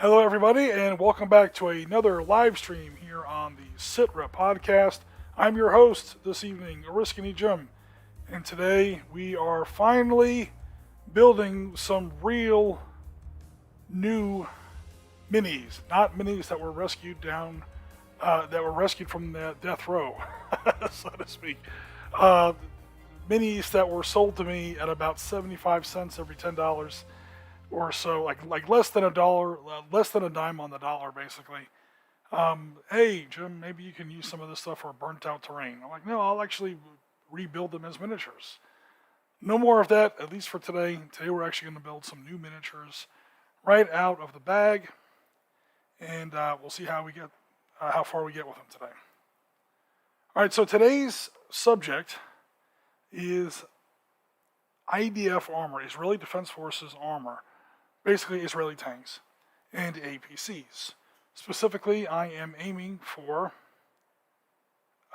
Hello, everybody, and welcome back to another live stream here on the Sitrep podcast. I'm your host this evening, Oriskany Jim, and today we are finally building some real new minis, not minis that were rescued from the death row, so to speak. Minis that were sold to me at about 75 cents every $10 or so, like less than a dollar, less than a dime on the dollar, basically. Hey, Jim, maybe you can use some of this stuff for burnt out terrain. I'm like, no, I'll actually rebuild them as miniatures. No more of that, at least for today. Today we're actually going to build some new miniatures right out of the bag, and we'll see how far we get with them today. All right, so today's subject is IDF Armor, Israeli Defense Forces Armor. Basically Israeli tanks and APCs. Specifically, I am aiming for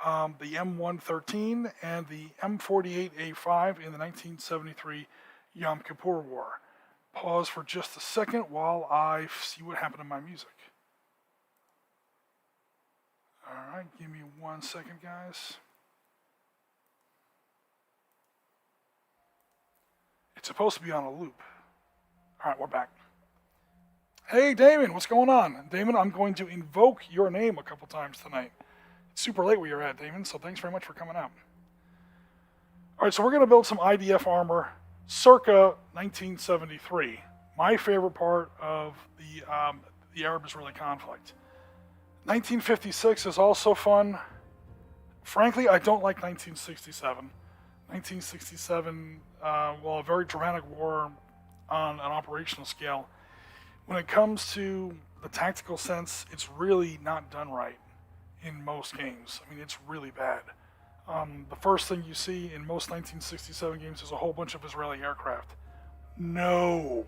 the M113 and the M48 A5 in the 1973 Yom Kippur War. Pause for just a second while I see what happened in my music. Alright, give me 1 second, guys. It's supposed to be on a loop. Alright, we're back. Hey, Damon, what's going on? Damon, I'm going to invoke your name a couple times tonight. It's super late where you're at, Damon, so thanks very much for coming out. Alright, so we're going to build some IDF armor circa 1973. My favorite part of the Arab-Israeli conflict. 1956 is also fun. Frankly, I don't like 1967. 1967, a very dramatic war on an operational scale. When it comes to the tactical sense, it's really not done right in most games. I mean, it's really bad. The first thing you see in most 1967 games is a whole bunch of Israeli aircraft. No.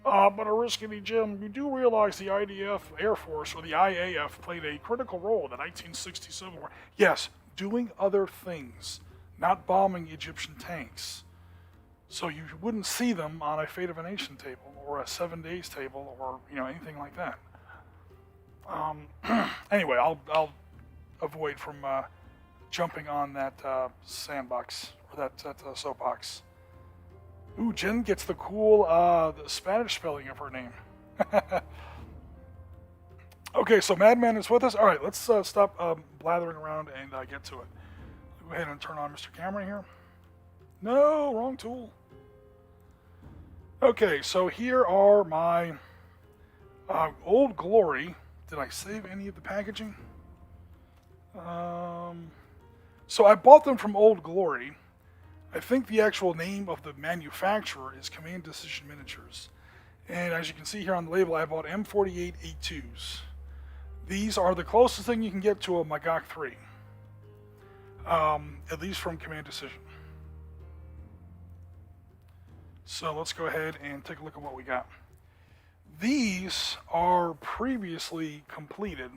But Oriskany Jim, you do realize the IDF Air Force, or the IAF, played a critical role in the 1967 war. Yes, doing other things, not bombing Egyptian tanks. So you wouldn't see them on a Fate of a Nation table or a 7 Days table or anything like that. Anyway, I'll avoid from jumping on that sandbox or that soapbox. Ooh, Jen gets the cool the Spanish spelling of her name. Okay, so Madman is with us. All right, let's stop blathering around and get to it. Go ahead and turn on Mr. Camera here. No, wrong tool. Okay, so here are my Old Glory. Did I save any of the packaging? So I bought them from Old Glory. I think the actual name of the manufacturer is Command Decision Miniatures. And as you can see here on the label, I bought M48 A2s. These are the closest thing you can get to a Magach 3. At least from Command Decision. So let's go ahead and take a look at what we got. These are previously completed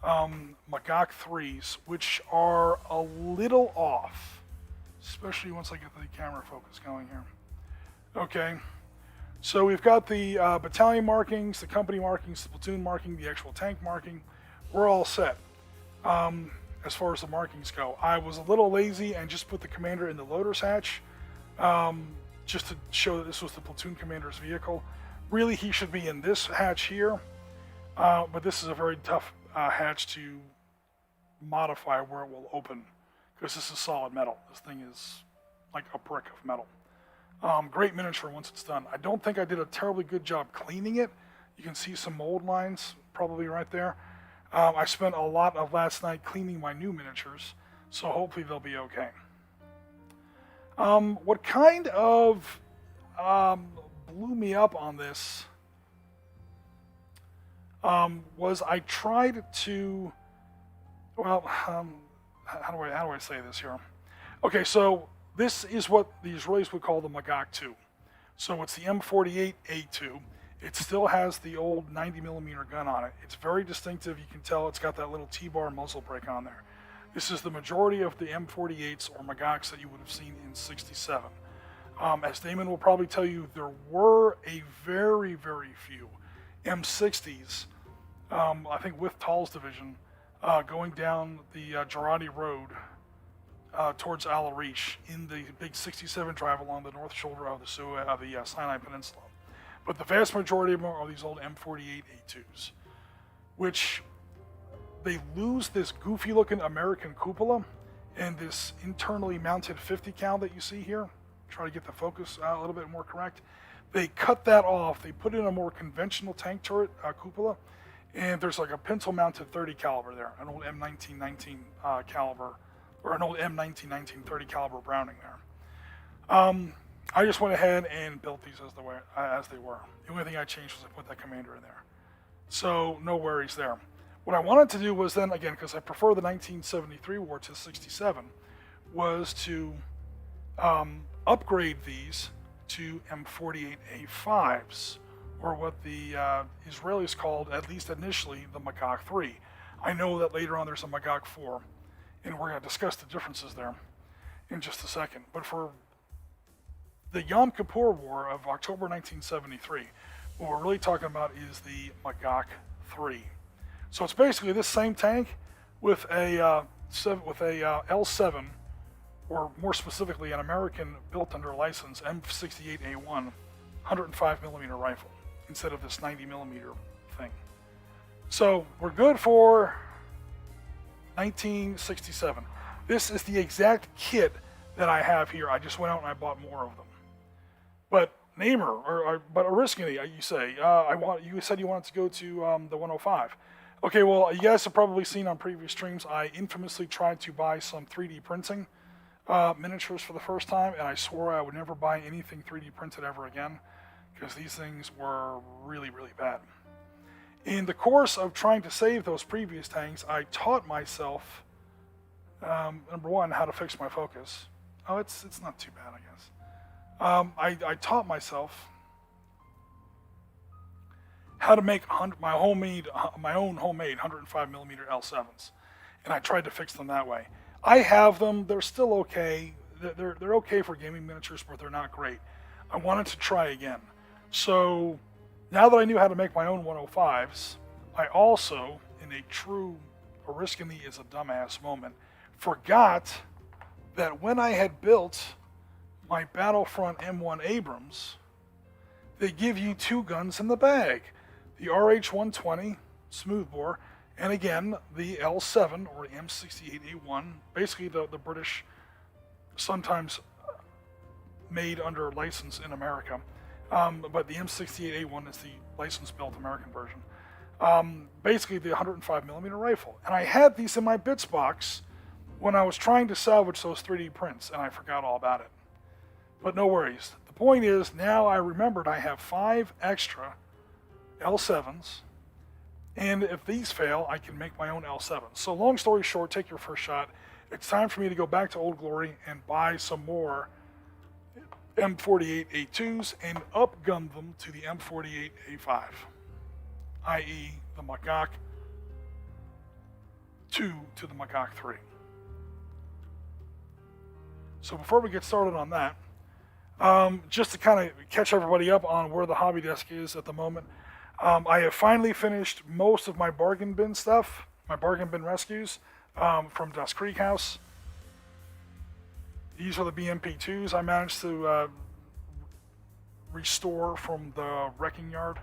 Magach 3s, which are a little off, especially once I get the camera focus going here. Okay, so we've got the battalion markings, the company markings, the platoon marking, the actual tank marking. We're all set. As far as the markings go, I was a little lazy and just put the commander in the loader's hatch, just to show that this was the platoon commander's vehicle. Really, he should be in this hatch here, but this is a very tough hatch to modify where it will open, because this is solid metal. This thing is like a brick of metal. Great miniature once it's done. I don't think I did a terribly good job cleaning it. You can see some mold lines probably right there. I spent a lot of last night cleaning my new miniatures, so hopefully they'll be okay. What kind of blew me up on this was I tried to, how do I say this here? Okay, so this is what the Israelis would call the Magach 2. So it's the M48 A2. It still has the old 90mm gun on it. It's very distinctive. You can tell it's got that little T-bar muzzle brake on there. This is the majority of the M48s or Magachs that you would have seen in '67. As Damon will probably tell you, there were a very, very few M60s, I think with Tall's division, going down the Gerati Road towards Al Arish in the big 67 drive along the north shoulder of the Sinai Peninsula. But the vast majority of them are these old M48 A2s, which they lose this goofy-looking American cupola and this internally mounted 50 cal that you see here. Try to get the focus a little bit more correct. They cut that off. They put in a more conventional tank turret cupola, and there's like a pencil-mounted 30 caliber there, an old M1919 caliber, or an old M1919 30 caliber Browning there. I just went ahead and built these as they were. The only thing I changed was I put that commander in there. So no worries there. What I wanted to do was then, again, because I prefer the 1973 war to 67, was to upgrade these to M48A5s, or what the Israelis called, at least initially, the Magach 3. I know that later on there's a Magach 4, and we're going to discuss the differences there in just a second. But for the Yom Kippur War of October 1973, what we're really talking about is the Magach 3. So it's basically this same tank with a L7, or more specifically an American built under license M68A1 105 millimeter rifle instead of this 90 millimeter thing. So we're good for 1967. This is the exact kit that I have here. I just went out and I bought more of them. But Namer, but Oriskany, you say, you said you wanted to go to the 105. Okay, well, you guys have probably seen on previous streams, I infamously tried to buy some 3D printing miniatures for the first time, and I swore I would never buy anything 3D printed ever again, because these things were really, really bad. In the course of trying to save those previous tanks, I taught myself, number one, how to fix my focus. Oh, it's not too bad, I guess. I taught myself how to make my own homemade 105 millimeter L7s, and I tried to fix them that way. I have them; they're still okay. They're okay for gaming miniatures, but they're not great. I wanted to try again, so now that I knew how to make my own 105s, I also, in a true Oriskany is a dumbass moment, forgot that when I had built my Battlefront M1 Abrams, they give you two guns in the bag. The RH-120 smoothbore, and again, the L7, or the M68A1, basically the British, sometimes made under license in America, but the M68A1 is the license-built American version. Basically the 105 millimeter rifle. And I had these in my bits box when I was trying to salvage those 3D prints, and I forgot all about it. But no worries. The point is, now I remembered I have 5 extra L7s, and if these fail, I can make my own L7s. So long story short, take your first shot. It's time for me to go back to Old Glory and buy some more M48 A2s and upgun them to the M48 A5, i.e. the Magach 2 to the Magach 3. So before we get started on that, just to kind of catch everybody up on where the hobby desk is at the moment, I have finally finished most of my bargain bin stuff, my bargain bin rescues from Dust Creek House. These are the BMP2s I managed to restore from the wrecking yard.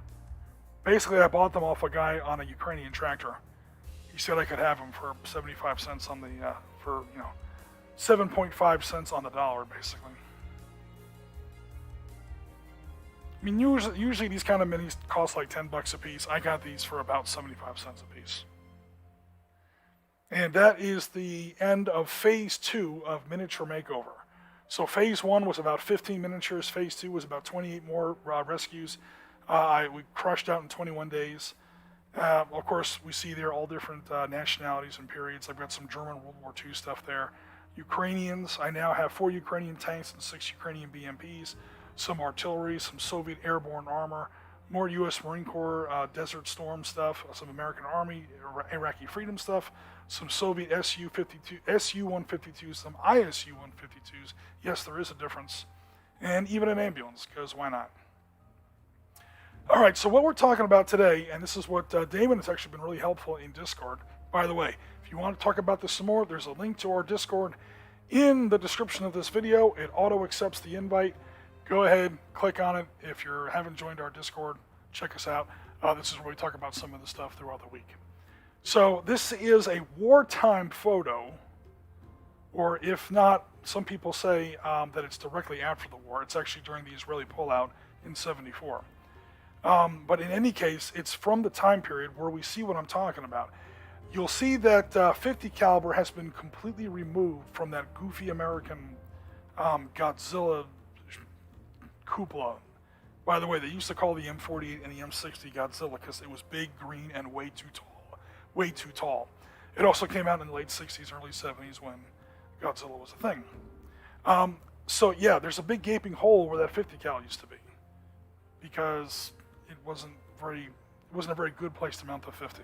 Basically, I bought them off a guy on a Ukrainian tractor. He said I could have them for 75 cents on the, 7.5 cents on the dollar, basically. I mean, usually these kind of minis cost like $10 a piece. I got these for about 75 cents a piece. And that is the end of Phase 2 of Miniature Makeover. So Phase 1 was about 15 miniatures. Phase 2 was about 28 more rescues. We crushed out in 21 days. Of course, we see there all different nationalities and periods. I've got some German World War II stuff there. Ukrainians, I now have 4 Ukrainian tanks and 6 Ukrainian BMPs. Some artillery, some Soviet airborne armor, more U.S. Marine Corps Desert Storm stuff, some American Army, Iraqi Freedom stuff, some Soviet Su-152s, some ISU-152s. Yes, there is a difference. and even an ambulance, because why not? All right, so what we're talking about today, and this is what Damon has actually been really helpful in Discord. By the way, if you want to talk about this some more, there's a link to our Discord in the description of this video. It auto accepts the invite. Go ahead, click on it. If you haven't joined our Discord, check us out. This is where we talk about some of the stuff throughout the week. So this is a wartime photo, or if not, some people say that it's directly after the war. It's actually during the Israeli pullout in '74. But in any case, it's from the time period where we see what I'm talking about. You'll see that 50 caliber has been completely removed from that goofy American Godzilla cupola. By the way, they used to call the M48 and the M60 Godzilla because it was big, green, and way too tall. Way too tall. It also came out in the late 60s, early 70s when Godzilla was a thing. So yeah, there's a big gaping hole where that 50 cal used to be, because it wasn't a very good place to mount the 50.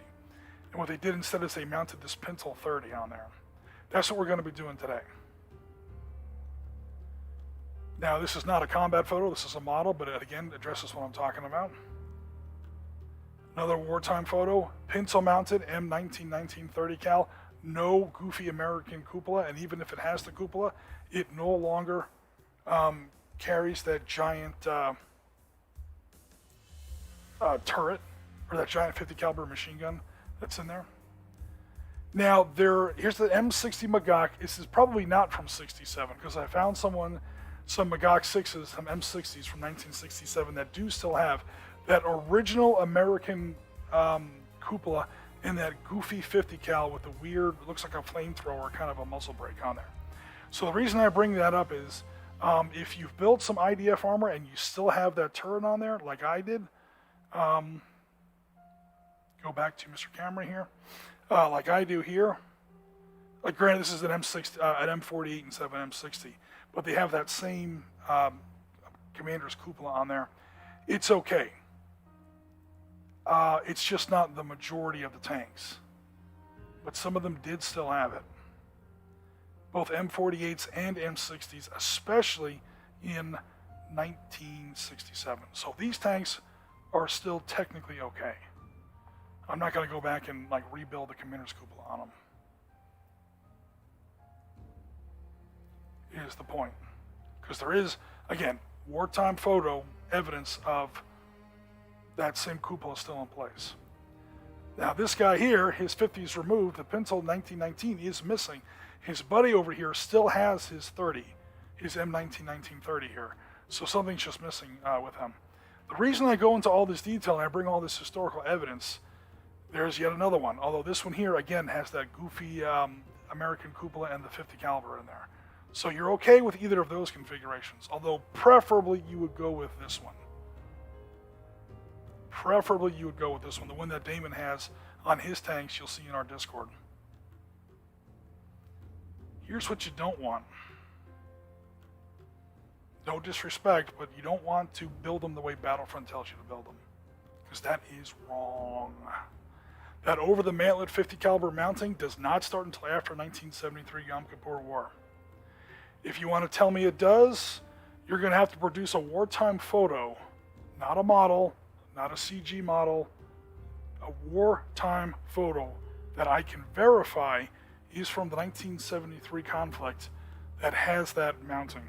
And what they did instead is they mounted this Pintle 30 on there. That's what we're going to be doing today. Now, this is not a combat photo, this is a model, but it again addresses what I'm talking about. Another wartime photo, Pintle mounted M113 30 cal, no goofy American cupola, and even if it has the cupola, it no longer carries that giant turret, or that giant 50 caliber machine gun that's in there. Now, here's the M60 Magach. This is probably not from '67, because I found some Magach 6s, some M60s from 1967 that do still have that original American cupola and that goofy 50 cal with the weird, looks like a flamethrower, kind of a muzzle brake on there. So the reason I bring that up is, if you've built some IDF armor and you still have that turret on there, like I did, go back to Mr. Camera here, like I do here. Like, granted, this is an M60, an M48 instead of an M60, but they have that same commander's cupola on there. It's okay. It's just not the majority of the tanks, but some of them did still have it. Both M48s and M60s, especially in 1967. So these tanks are still technically okay. I'm not going to go back and like rebuild the commander's cupola on them. Is the point. Because there is, again, wartime photo evidence of that same cupola still in place. Now this guy here, his 50 is removed, the Pintle 1919 is missing. His buddy over here still has his 30, his M113 30 here. So something's just missing with him. The reason I go into all this detail and I bring all this historical evidence, there's yet another one. Although this one here, again, has that goofy American cupola and the 50 caliber in there. So you're okay with either of those configurations, although preferably you would go with this one. Preferably you would go with this one, the one that Damon has on his tanks you'll see in our Discord. Here's what you don't want. No disrespect, but you don't want to build them the way Battlefront tells you to build them, because that is wrong. That over-the-mantlet 50 caliber mounting does not start until after 1973 Yom Kippur War. If you want to tell me it does, you're going to have to produce a wartime photo, not a model, not a CG model, a wartime photo that I can verify is from the 1973 conflict that has that mounting.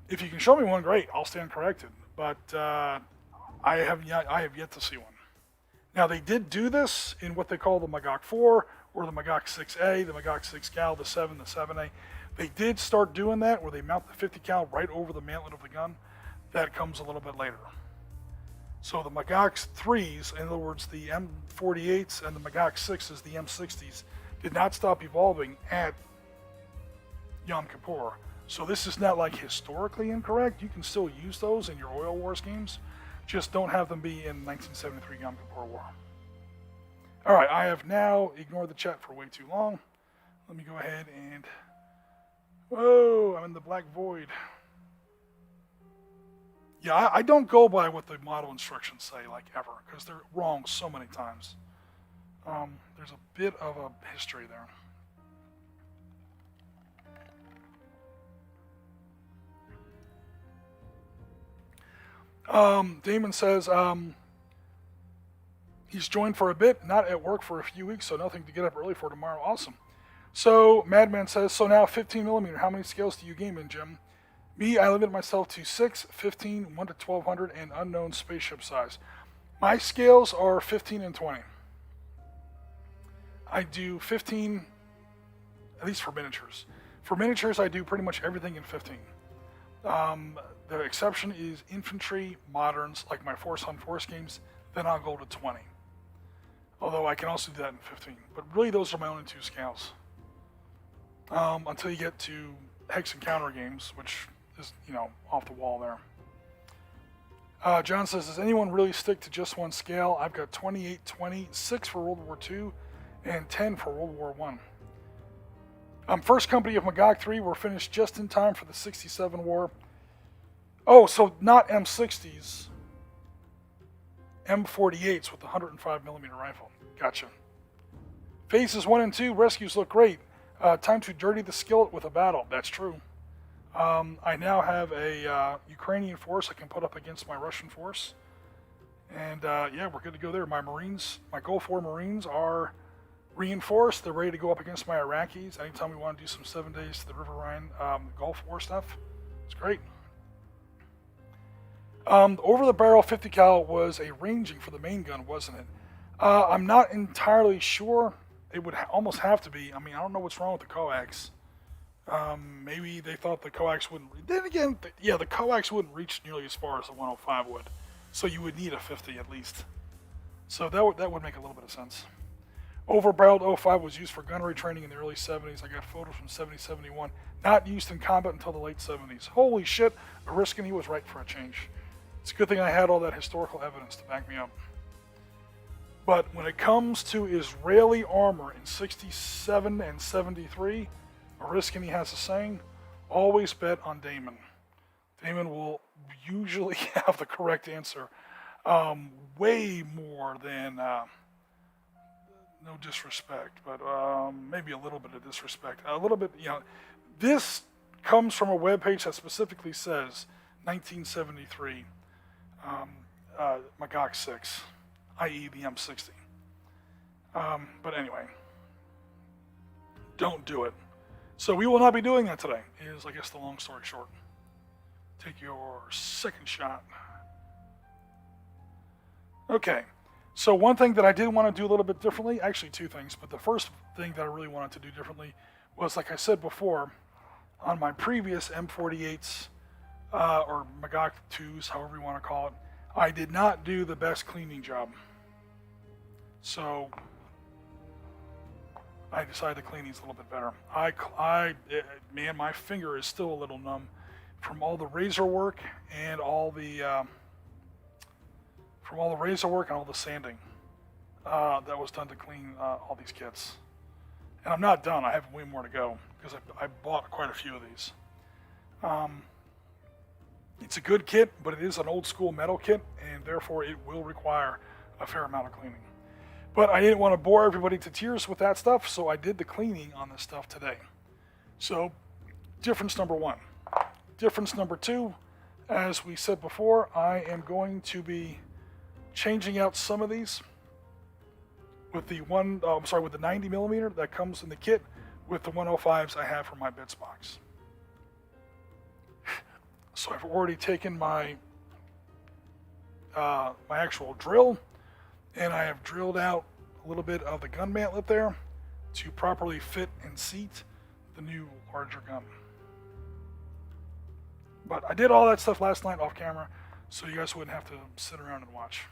If you can show me one, great, I'll stand corrected, but I have yet to see one. Now, they did do this in what they call the Magach 4 or the Magach 6A, the Magach 6 cal, the 7, the 7A. They did start doing that where they mount the 50 cal right over the mantlet of the gun. That comes a little bit later. So the Magach 3s, in other words, the M48s and the Magach 6s, the M60s, did not stop evolving at Yom Kippur. So this is not like historically incorrect. You can still use those in your oil war schemes. Just don't have them be in 1973 Yom Kippur War. All right, I have now ignored the chat for way too long. Let me go ahead and... Whoa, I'm in the black void. Yeah, I don't go by what the model instructions say, like, ever, because they're wrong so many times. There's a bit of a history there. Damon says he's joined for a bit, not at work for a few weeks, so nothing to get up early for tomorrow. Awesome. So Madman says, so now 15 millimeter. How many scales do you game in, Jim? Me, I limit myself to 6, 15, 1 to 1200, and unknown spaceship size. My scales are 15 and 20. I do 15, at least for miniatures. For miniatures, I do pretty much everything in 15. The exception is infantry, moderns, like my Force on Force games, then I'll go to 20. Although I can also do that in 15. But really, those are my only two scales. Until you get to hex and counter games, which is, off the wall there. John says, does anyone really stick to just one scale? I've got 28, 20, 6 for World War II, and 10 for World War I. First company of Magach 3 were finished just in time for the 67 war. Oh, so not M60s, M48s with the 105 millimeter rifle. Gotcha. Phases 1 and 2, rescues look great. Time to dirty the skillet with a battle. That's true. I now have a Ukrainian force I can put up against my Russian force. And yeah, we're good to go there. My Marines, my Gulf War Marines are reinforced. They're ready to go up against my Iraqis. Anytime we want to do some 7 days to the River Rhine Gulf War stuff, it's great. Over the barrel 50 cal was a ranging for the main gun, wasn't it? I'm not entirely sure. It would almost have to be. I mean, I don't know what's wrong with the coax. Maybe they thought the coax wouldn't. Then again, the coax wouldn't reach nearly as far as the 105 would. So you would need a 50 at least. So that would make a little bit of sense. Over-barreled 05 was used for gunnery training in the early 70s. I got photos from 70, 71. Not used in combat until the late 70s. Holy shit, Oriskany was right for a change. It's a good thing I had all that historical evidence to back me up. But when it comes to Israeli armor in 67 and 73, Oriskany has a saying, always bet on Damon. Damon will usually have the correct answer. Way more than, no disrespect, but maybe a little bit of disrespect. A little bit, this comes from a webpage that specifically says 1973 Magach 6, i.e. the M60. But anyway, don't do it. So we will not be doing that today, is I guess the long story short. Take your second shot. Okay, so one thing that I did want to do a little bit differently, actually two things, but the first thing that I really wanted to do differently was, like I said before, on my previous M48s, or Magach 2s, however you want to call it, I did not do the best cleaning job. So I decided to clean these a little bit better. Man, my finger is still a little numb from all the razor work and all the sanding that was done to clean all these kits. And I'm not done. I have way more to go because I bought quite a few of these. It's a good kit, but it is an old school metal kit, and therefore it will require a fair amount of cleaning. But I didn't want to bore everybody to tears with that stuff, so I did the cleaning on this stuff today. So, difference number one. Difference number two, as we said before, I am going to be changing out some of these with the with the 90 millimeter that comes in the kit with the 105s I have for my bits box. So I've already taken my my actual drill, and I have drilled out a little bit of the gun mantlet there to properly fit and seat the new larger gun. But I did all that stuff last night off camera, so you guys wouldn't have to sit around and watch.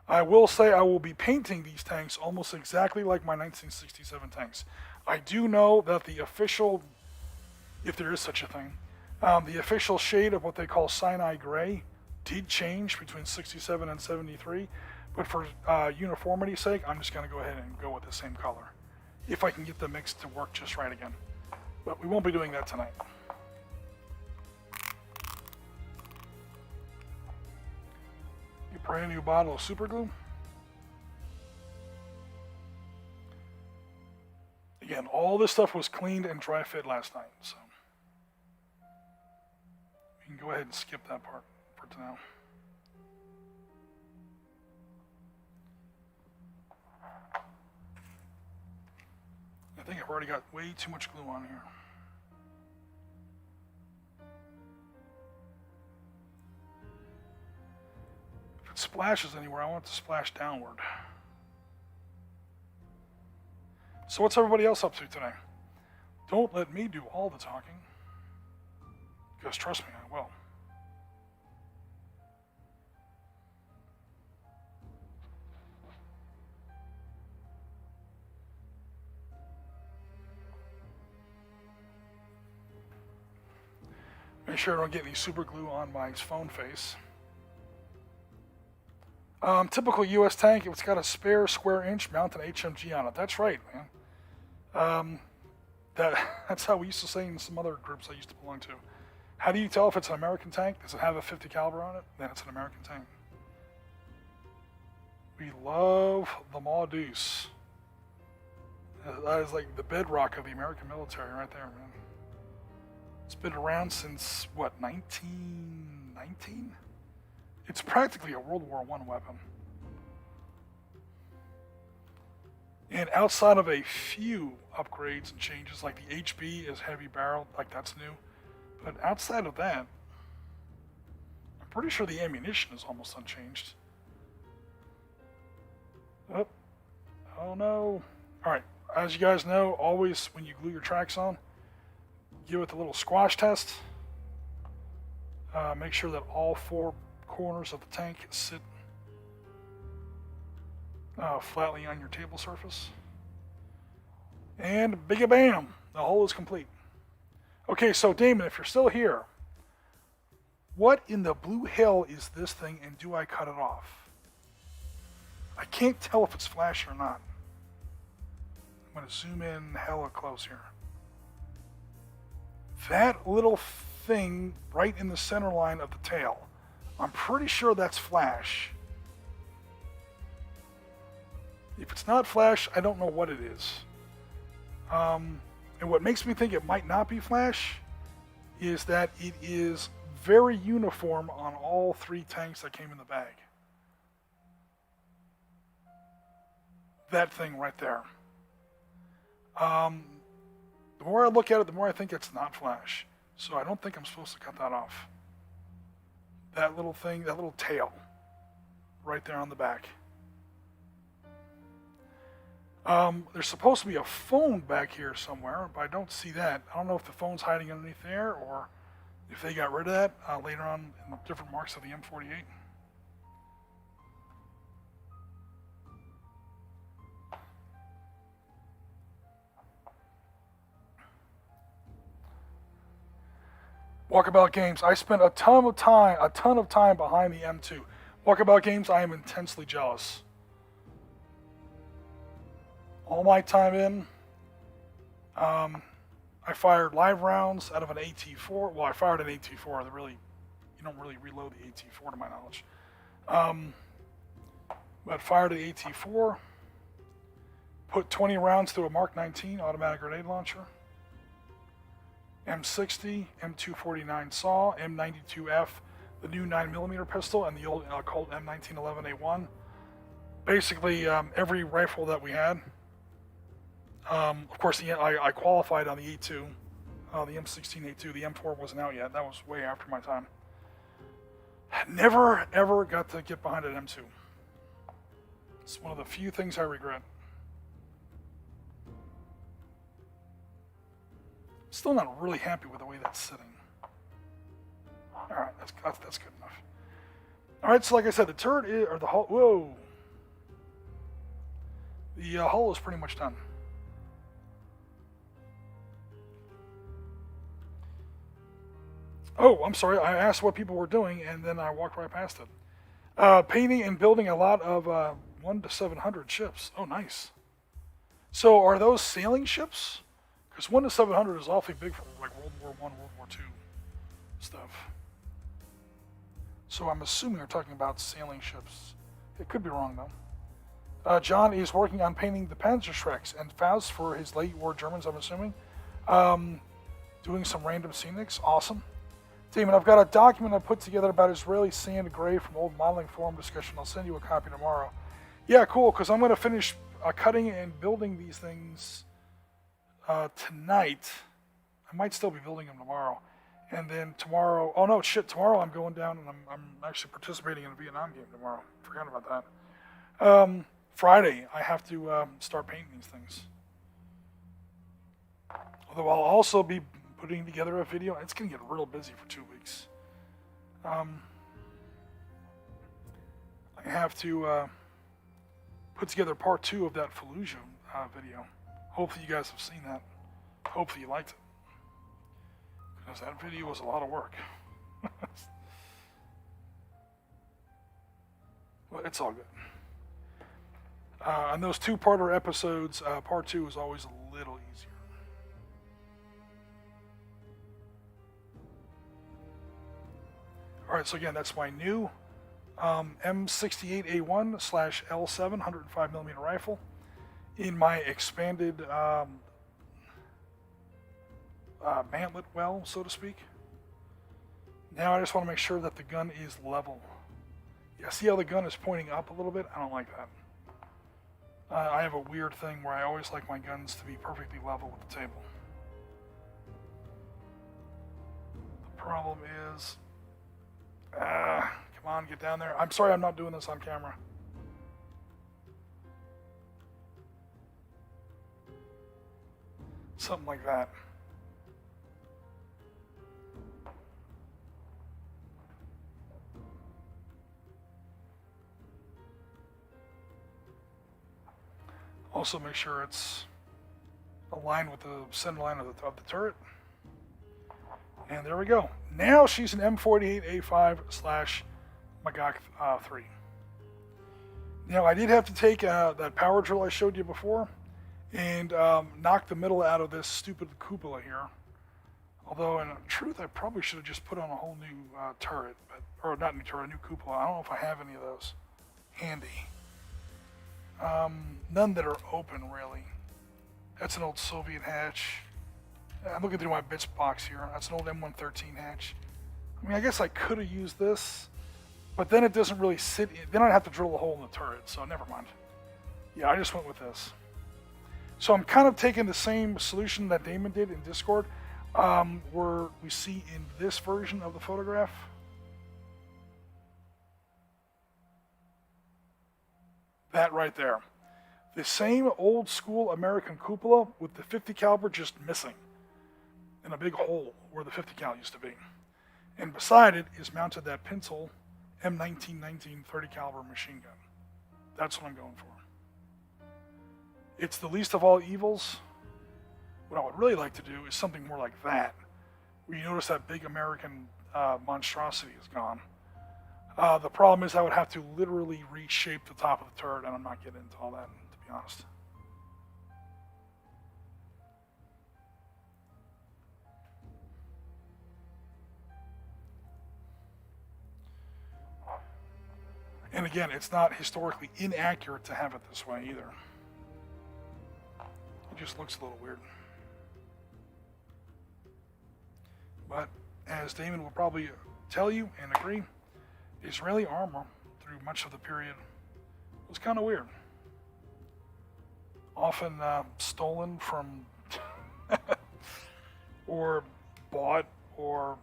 I will say I will be painting these tanks almost exactly like my 1967 tanks. I do know that the official, if there is such a thing, the official shade of what they call Sinai Gray did change between 67 and 73, but for uniformity's sake, I'm just going to go ahead and go with the same color, if I can get the mix to work just right again. But we won't be doing that tonight. A brand new bottle of super glue. Again, all this stuff was cleaned and dry fit last night, so you can go ahead and skip that part. hard to know. I think I've already got way too much glue on here. If it splashes anywhere, I want it to splash downward. So what's everybody else up to today? Don't let me do all the talking. Because trust me, I will. Make sure I don't get any super glue on my phone face. Typical US tank, it's got a spare square inch mounted HMG on it. That's right, man. That's how we used to say in some other groups I used to belong to. How do you tell if it's an American tank? Does it have a 50 caliber on it? Then it's an American tank. We love the Maw Deuce. That is like the bedrock of the American military right there, man. It's been around since, what, 1919? It's practically a World War I weapon. And outside of a few upgrades and changes, like the HB is heavy barrel, like that's new. But outside of that, I'm pretty sure the ammunition is almost unchanged. Oh no. Alright, as you guys know, always when you glue your tracks on, give it the little squash test. Make sure that all four corners of the tank sit flatly on your table surface. And big bam, the hole is complete. Okay, so Damon, if you're still here, what in the blue hell is this thing, and do I cut it off? I can't tell if it's flash or not. I'm going to zoom in hella close here. That little thing right in the center line of the tail, I'm pretty sure that's flash. If it's not flash, I don't know what it is. And what makes me think it might not be flash is that it is very uniform on all three tanks that came in the bag. That thing right there. The more I look at it, the more I think it's not flash. So I don't think I'm supposed to cut that off. That little thing, that little tail, right there on the back. There's supposed to be a phone back here somewhere, but I don't see that. I don't know if the phone's hiding underneath there or if they got rid of that later on in the different marks of the M48. Walkabout Games. I spent a ton of time behind the M2. Walkabout Games, I am intensely jealous. All my time in, I fired live rounds out of an AT4. Well, I fired an AT4. You don't really reload the AT4 to my knowledge. But fired an AT4, put 20 rounds through a Mark 19 automatic grenade launcher, M60, M249 SAW, M92F, the new 9mm pistol, and the old Colt M1911A1. Basically, every rifle that we had. Of course, I qualified on the A2, the M16 A2. The M4 wasn't out yet. That was way after my time. Never, ever got to get behind an M2. It's one of the few things I regret. Still not really happy with the way that's sitting. All right, that's good enough. All right, so like I said, the turret is, or the hull. Whoa, the hull is pretty much done. Oh, I'm sorry. I asked what people were doing, and then I walked right past it. Painting and building a lot of 1 to 700 ships. Oh, nice. So, are those sailing ships? Because 1 to 700 is awfully big for like World War I, World War II stuff. So I'm assuming we're talking about sailing ships. It could be wrong though. John is working on painting the Panzerschrecks and Faust for his late war Germans, I'm assuming. Doing some random scenics, awesome. Damon, I've got a document I put together about Israeli sand gray from old modeling forum discussion. I'll send you a copy tomorrow. Yeah, cool, because I'm going to finish cutting and building these things tonight. I might still be building them tomorrow. And then tomorrow, oh no, shit, tomorrow I'm going down and I'm actually participating in a Vietnam game tomorrow. Forgot about that. Friday, I have to start painting these things. Although I'll also be putting together a video. It's going to get real busy for 2 weeks. I have to put together part 2 of that Fallujah video. Hopefully you guys have seen that. Hopefully you liked it. Because that video was a lot of work. Well, it's all good. On those 2-parter episodes, part 2 is always a little easier. All right, so again, that's my new M68A1/L7 105mm rifle in my expanded mantlet well, so to speak. Now I just want to make sure that the gun is level. Yeah, see how the gun is pointing up a little bit? I don't like that. I have a weird thing where I always like my guns to be perfectly level with the table. The problem is... come on, get down there. I'm sorry I'm not doing this on camera. Something like that. Also make sure it's aligned with the center line of the turret. And there we go. Now she's an M48A5/Magach 3. Now I did have to take that power drill I showed you before and knock the middle out of this stupid cupola here. Although in truth I probably should have just put on a whole new turret, or not new turret, a new cupola. I don't know if I have any of those handy. None that are open really. That's an old Soviet hatch. I'm looking through my bits box here. That's an old M113 hatch. I mean, I guess I could have used this, but then it doesn't really sit in. Then I'd have to drill a hole in the turret, so never mind. Yeah, I just went with this. So I'm kind of taking the same solution that Damon did in Discord, where we see in this version of the photograph. That right there. The same old school American cupola with the 50 caliber just missing. In a big hole where the 50 cal used to be. And beside it is mounted that Pintle M113 30 caliber machine gun. That's what I'm going for. It's the least of all evils. What I would really like to do is something more like that, where you notice that big American monstrosity is gone. The problem is I would have to literally reshape the top of the turret, and I'm not getting into all that, to be honest. And again, it's not historically inaccurate to have it this way either. It just looks a little weird. But as Damon will probably tell you and agree, Israeli armor through much of the period was kind of weird. Often stolen from or bought or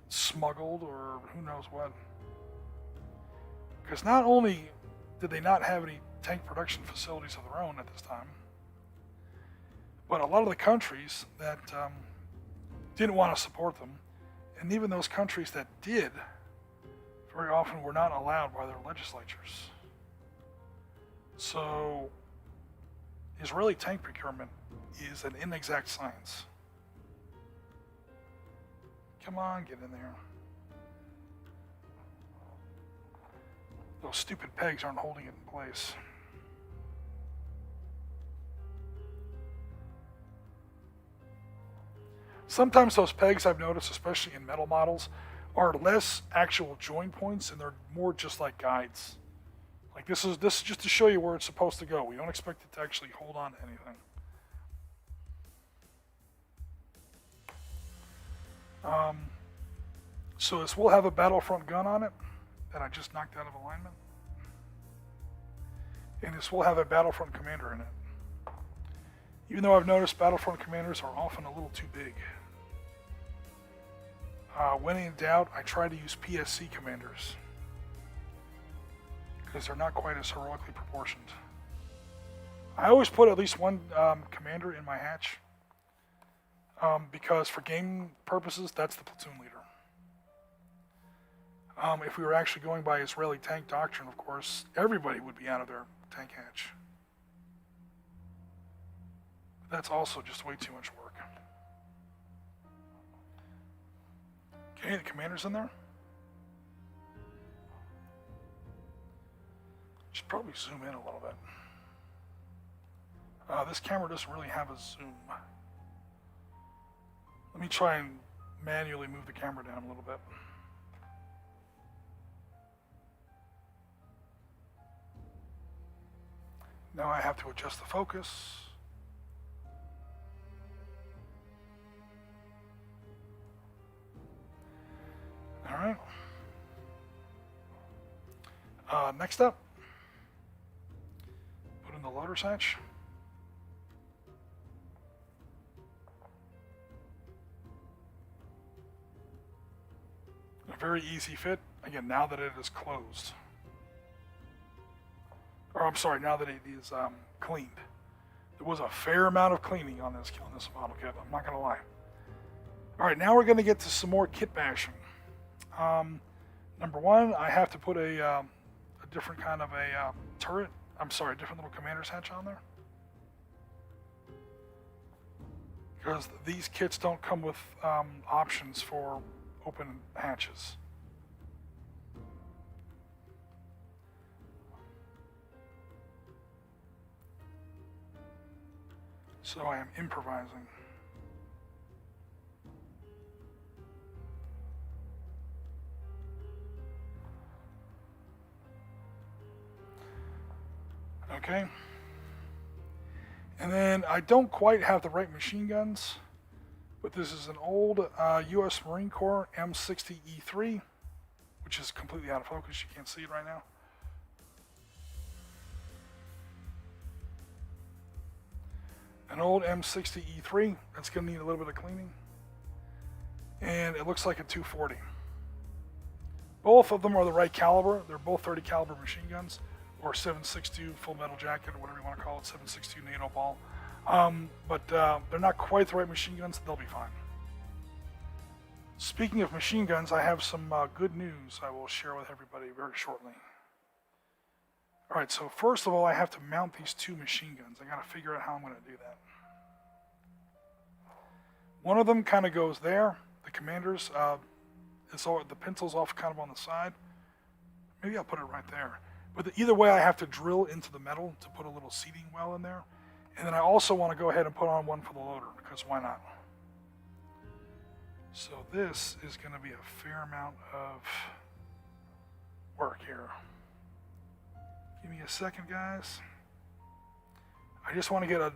smuggled or who knows what. Because not only did they not have any tank production facilities of their own at this time, but a lot of the countries that didn't want to support them, and even those countries that did, very often were not allowed by their legislatures. So Israeli tank procurement is an inexact science. Come on, get in there. Those stupid pegs aren't holding it in place. Sometimes those pegs, I've noticed, especially in metal models, are less actual join points and they're more just like guides. Like this is just to show you where it's supposed to go. We don't expect it to actually hold on to anything. So this will have a Battlefront gun on it that I just knocked out of alignment. And this will have a Battlefront commander in it. Even though I've noticed Battlefront commanders are often a little too big. When in doubt, I try to use PSC commanders because they're not quite as heroically proportioned. I always put at least one commander in my hatch because for game purposes, that's the platoon leader. If we were actually going by Israeli tank doctrine, of course, everybody would be out of their tank hatch. That's also just way too much work. Okay, the commander's in there. Should probably zoom in a little bit. This camera doesn't really have a zoom. Let me try and manually move the camera down a little bit. Now I have to adjust the focus. All right. Next up, put in the loader's hatch. A very easy fit, again, now that it is closed. Or I'm sorry, now that it is cleaned. There was a fair amount of cleaning on this model kit, I'm not going to lie. All right, now we're going to get to some more kit bashing. Number one, I have to put a different kind of a turret, different little commander's hatch on there. Because these kits don't come with options for open hatches. So I am improvising. Okay. And then I don't quite have the right machine guns, but this is an old U.S. Marine Corps M60E3, which is completely out of focus. You can't see it right now. An old M60E3 that's going to need a little bit of cleaning. And it looks like a 240. Both of them are the right caliber. They're both 30 caliber machine guns, or 7.62 full metal jacket, or whatever you want to call it, 7.62 NATO ball. But they're not quite the right machine guns. They'll be fine. Speaking of machine guns, I have some good news I will share with everybody very shortly. All right, so first of all, I have to mount these two machine guns. I got to figure out how I'm going to do that. One of them kind of goes there. The commander's, the pencil's off kind of on the side. Maybe I'll put it right there. But either way, I have to drill into the metal to put a little seating well in there. And then I also want to go ahead and put on one for the loader, because why not? So this is going to be a fair amount of work here. Give me a second, guys. I just want to get a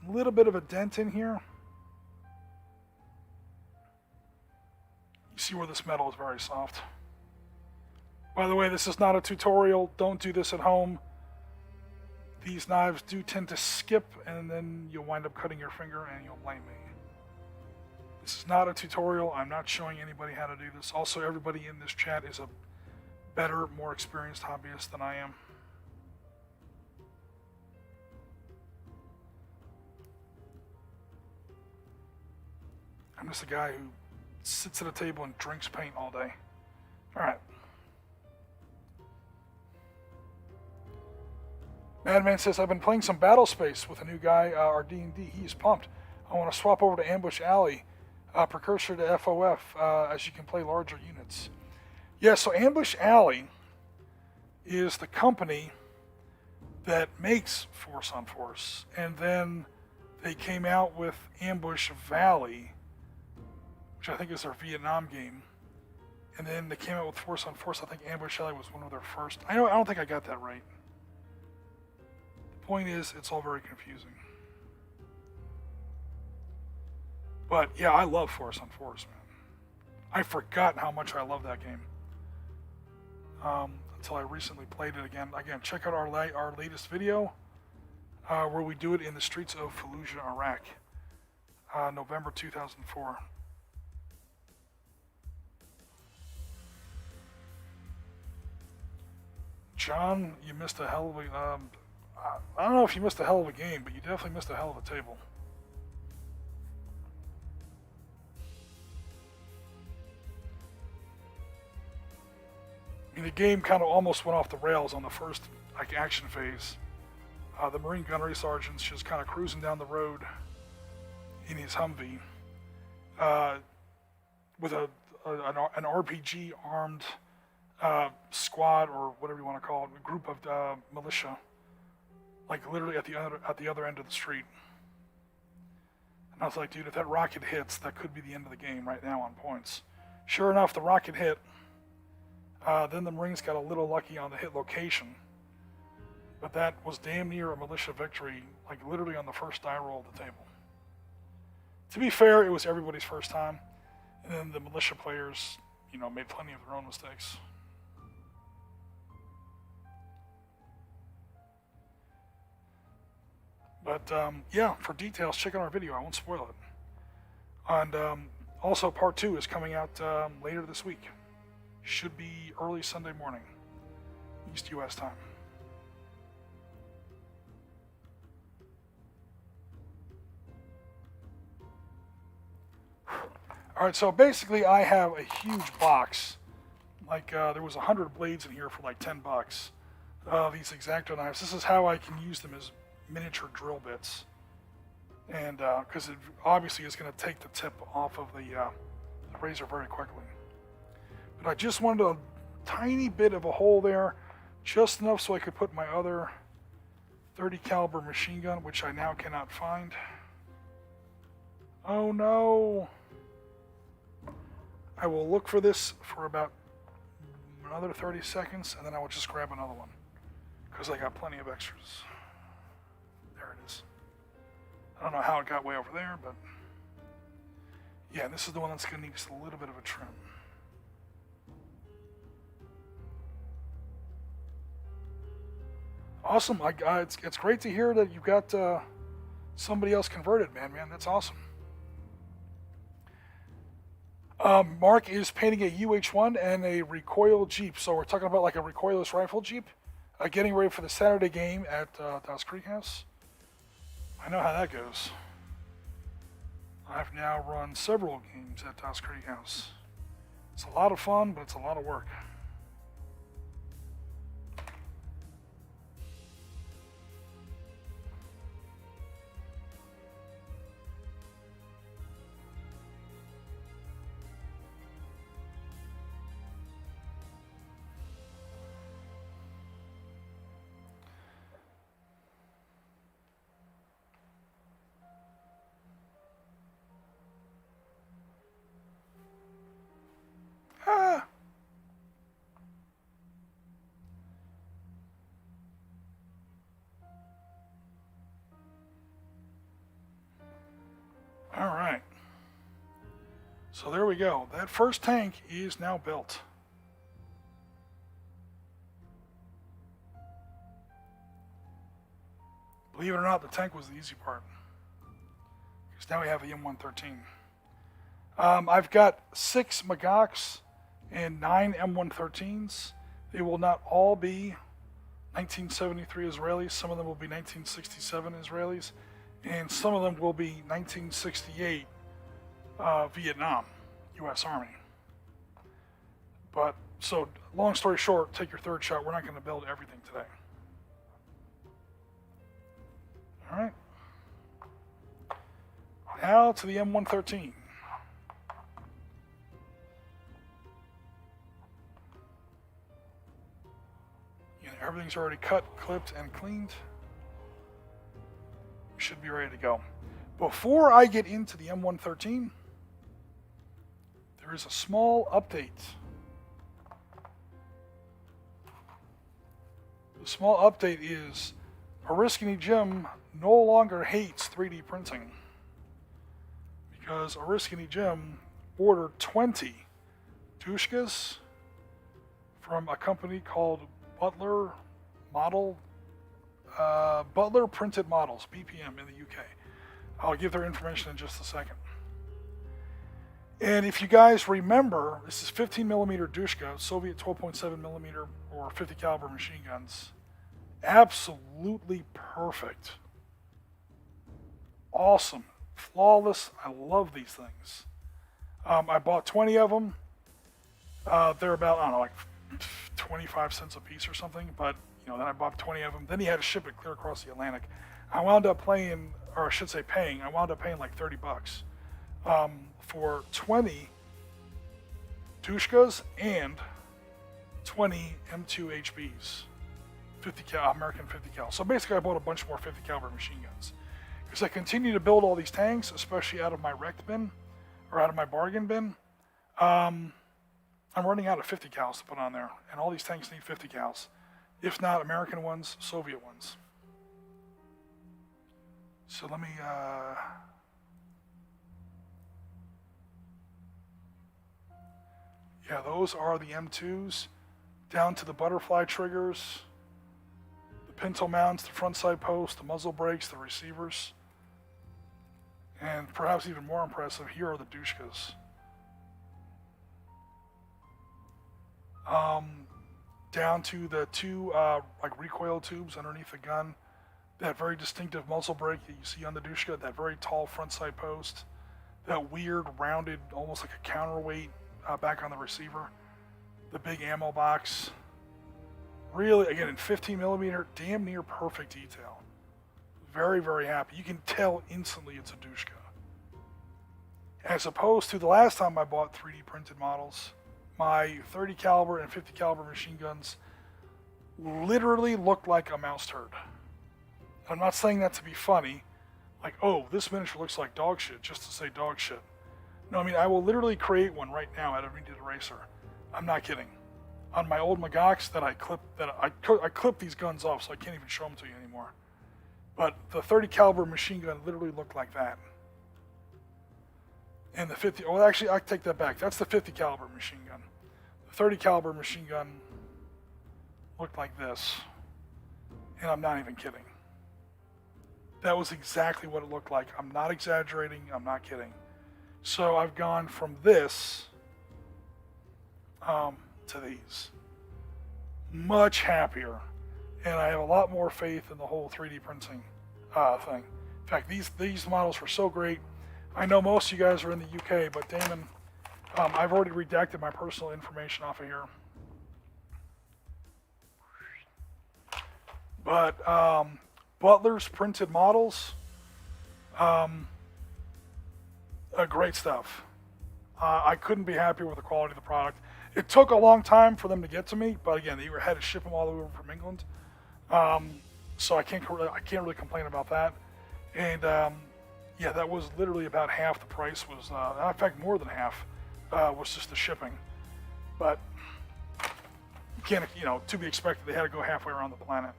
little bit of a dent in here. You see where this metal is very soft. By the way, this is not a tutorial. Don't do this at home. These knives do tend to skip, and then you'll wind up cutting your finger, and you'll blame me. This is not a tutorial. I'm not showing anybody how to do this. Also, everybody in this chat is a better, more experienced hobbyist than I am. I'm just a guy who sits at a table and drinks paint all day. All right. Madman says, I've been playing some Battle Space with a new guy, our D&D. He's pumped. I want to swap over to Ambush Alley, precursor to FOF, as you can play larger units. Yeah, so Ambush Alley is the company that makes Force on Force. And then they came out with Ambush Valley, which I think is their Vietnam game. And then they came out with Force on Force. I think Ambush Alley was one of their first. I don't think I got that right. Point is, it's all very confusing. But yeah, I love Force on Force, man. I forgot how much I love that game. Until I recently played it again. Again, check out our latest video where we do it in the streets of Fallujah, Iraq, November 2004. John, you missed a hell of a... I don't know if you missed a hell of a game, but you definitely missed a hell of a table. I mean, the game kind of almost went off the rails on the first action phase. The Marine Gunnery Sergeant's just kind of cruising down the road in his Humvee with an RPG armed squad, or whatever you want to call it, a group of militia, like literally at the other end of the street. And I was like, dude, if that rocket hits, that could be the end of the game right now on points. Sure enough, the rocket hit. Then the Marines got a little lucky on the hit location. But that was damn near a militia victory, like literally on the first die roll of the table. To be fair, it was everybody's first time. And then the militia players, made plenty of their own mistakes. But yeah, for details, check out our video. I won't spoil it. And also, part 2 is coming out later this week. Should be early Sunday morning, East US time. Alright, so basically I have a huge box. Like, there was 100 blades in here for like $10. These X-Acto knives. This is how I can use them as miniature drill bits. And, because it obviously is going to take the tip off of the razor very quickly. But I just wanted a tiny bit of a hole there, just enough so I could put my other 30 caliber machine gun, which I now cannot find. Oh no! I will look for this for about another 30 seconds, and then I will just grab another one, because I got plenty of extras. There it is. I don't know how it got way over there, but yeah, this is the one that's going to need just a little bit of a trim. Awesome. It's great to hear that you've got somebody else converted, man. That's awesome. Mark is painting a UH-1 and a recoil Jeep. So we're talking about like a recoilless rifle Jeep. Getting ready for the Saturday game at Dawes Creek House. I know how that goes. I've now run several games at Dawes Creek House. It's a lot of fun, but it's a lot of work. Alright. So there we go. That first tank is now built. Believe it or not, the tank was the easy part. Because now we have the M113. I've got 6 Magachs and 9 M113s. They will not all be 1973 Israelis. Some of them will be 1967 Israelis. And some of them will be 1968 Vietnam, U.S. Army. But, so, long story short, take your third shot. We're not going to build everything today. Alright. Now to the M113. Everything's already cut, clipped, and cleaned. Should be ready to go. Before I get into the M113, there is a small update. The small update is Oriskany Jim no longer hates 3D printing because Oriskany Jim ordered 20 Dushkas from a company called Butler Butler Printed Models, BPM, in the UK. I'll give their information in just a second. And if you guys remember, this is 15 millimeter Dushka, Soviet 12.7 millimeter or 50 caliber machine guns. Absolutely perfect. Awesome. Flawless. I love these things. I bought 20 of them. They're about, I don't know, like 25 cents a piece or something, but then I bought 20 of them. Then he had to ship it clear across the Atlantic. I wound up paying like $30 for 20 Dushkas and 20 M2 HBs, American 50 cal. So basically, I bought a bunch more 50 caliber machine guns because I continue to build all these tanks, especially out of my wrecked bin or out of my bargain bin. I'm running out of 50 cals to put on there, and all these tanks need 50 cals. If not American ones, Soviet ones. So let me, yeah, those are the M2s, down to the butterfly triggers, the pintle mounts, the front side post, the muzzle brakes, the receivers. And perhaps even more impressive, here are the Dushkas. Down to the two like recoil tubes underneath the gun, that very distinctive muzzle brake that you see on the Dushka, that very tall front side post, that weird rounded, almost like a counterweight back on the receiver, the big ammo box. Really, again, in 15 millimeter, damn near perfect detail. Very, very happy. You can tell instantly it's a Dushka. As opposed to the last time I bought 3D printed models, my 30 caliber and 50 caliber machine guns literally looked like a mouse turd. I'm not saying that to be funny, like, oh, this miniature looks like dog shit, just to say dog shit. No, I mean, I will literally create one right now out of Reeded Eraser. I'm not kidding. On my old Magachs that I clipped these guns off, so I can't even show them to you anymore. But the 30 caliber machine gun literally looked like that. And the 50, well, actually, I take that back. That's the 50 caliber machine gun. The 30 caliber machine gun looked like this. And I'm not even kidding. That was exactly what it looked like. I'm not exaggerating. I'm not kidding. So I've gone from this to these. Much happier. And I have a lot more faith in the whole 3D printing thing. In fact, these models were so great. I know most of you guys are in the UK, but Damon, I've already redacted my personal information off of here. But Butler's printed models, great stuff. I couldn't be happier with the quality of the product. It took a long time for them to get to me, but again, they had to ship them all the way over from England. So I can't really complain about that. And yeah, that was literally about half the price. Was in fact more than half was just the shipping. But can't, to be expected. They had to go halfway around the planet.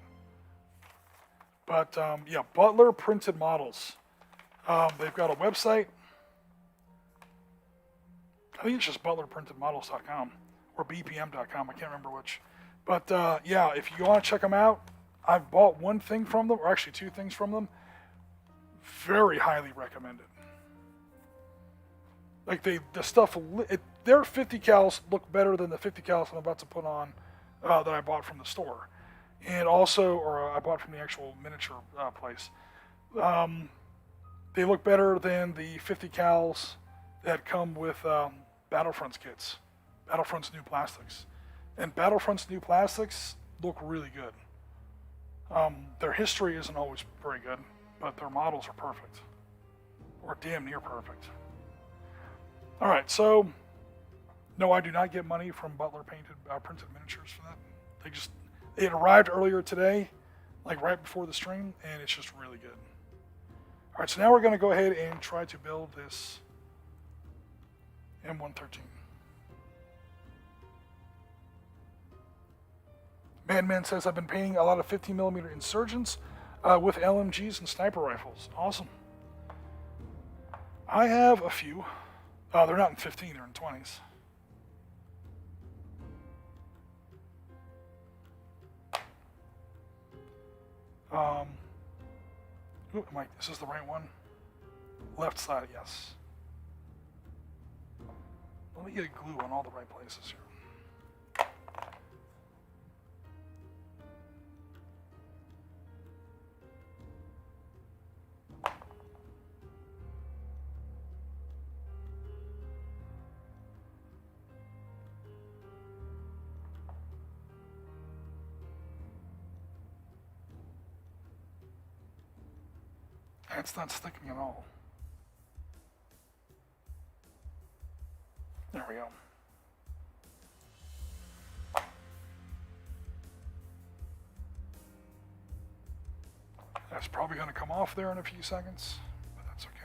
But yeah, Butler Printed Models. They've got a website. I think it's just butlerprintedmodels.com or bpm.com. I can't remember which. But yeah, if you want to check them out, I've bought one thing from them, or actually two things from them. Very highly recommended. Like their 50 cals look better than the 50 cals I'm about to put on that I bought from the store, and also, or I bought from the actual miniature place. They look better than the 50 cals that come with Battlefront's kits, Battlefront's new plastics, and Battlefront's new plastics look really good. Their history isn't always very good, but their models are perfect, or damn near perfect. All right, so no, I do not get money from Butler printed miniatures for that. They had arrived earlier today, like right before the stream, and it's just really good. All right, so now we're going to go ahead and try to build this M113. Madman says, I've been painting a lot of 15mm insurgents with LMGs and sniper rifles. Awesome. I have a few. They're not in 15, they're in 20s. Ooh, this is the right one? Left side, yes. Let me get a glue on all the right places here. It's not sticking at all. There we go. That's probably going to come off there in a few seconds, but that's okay.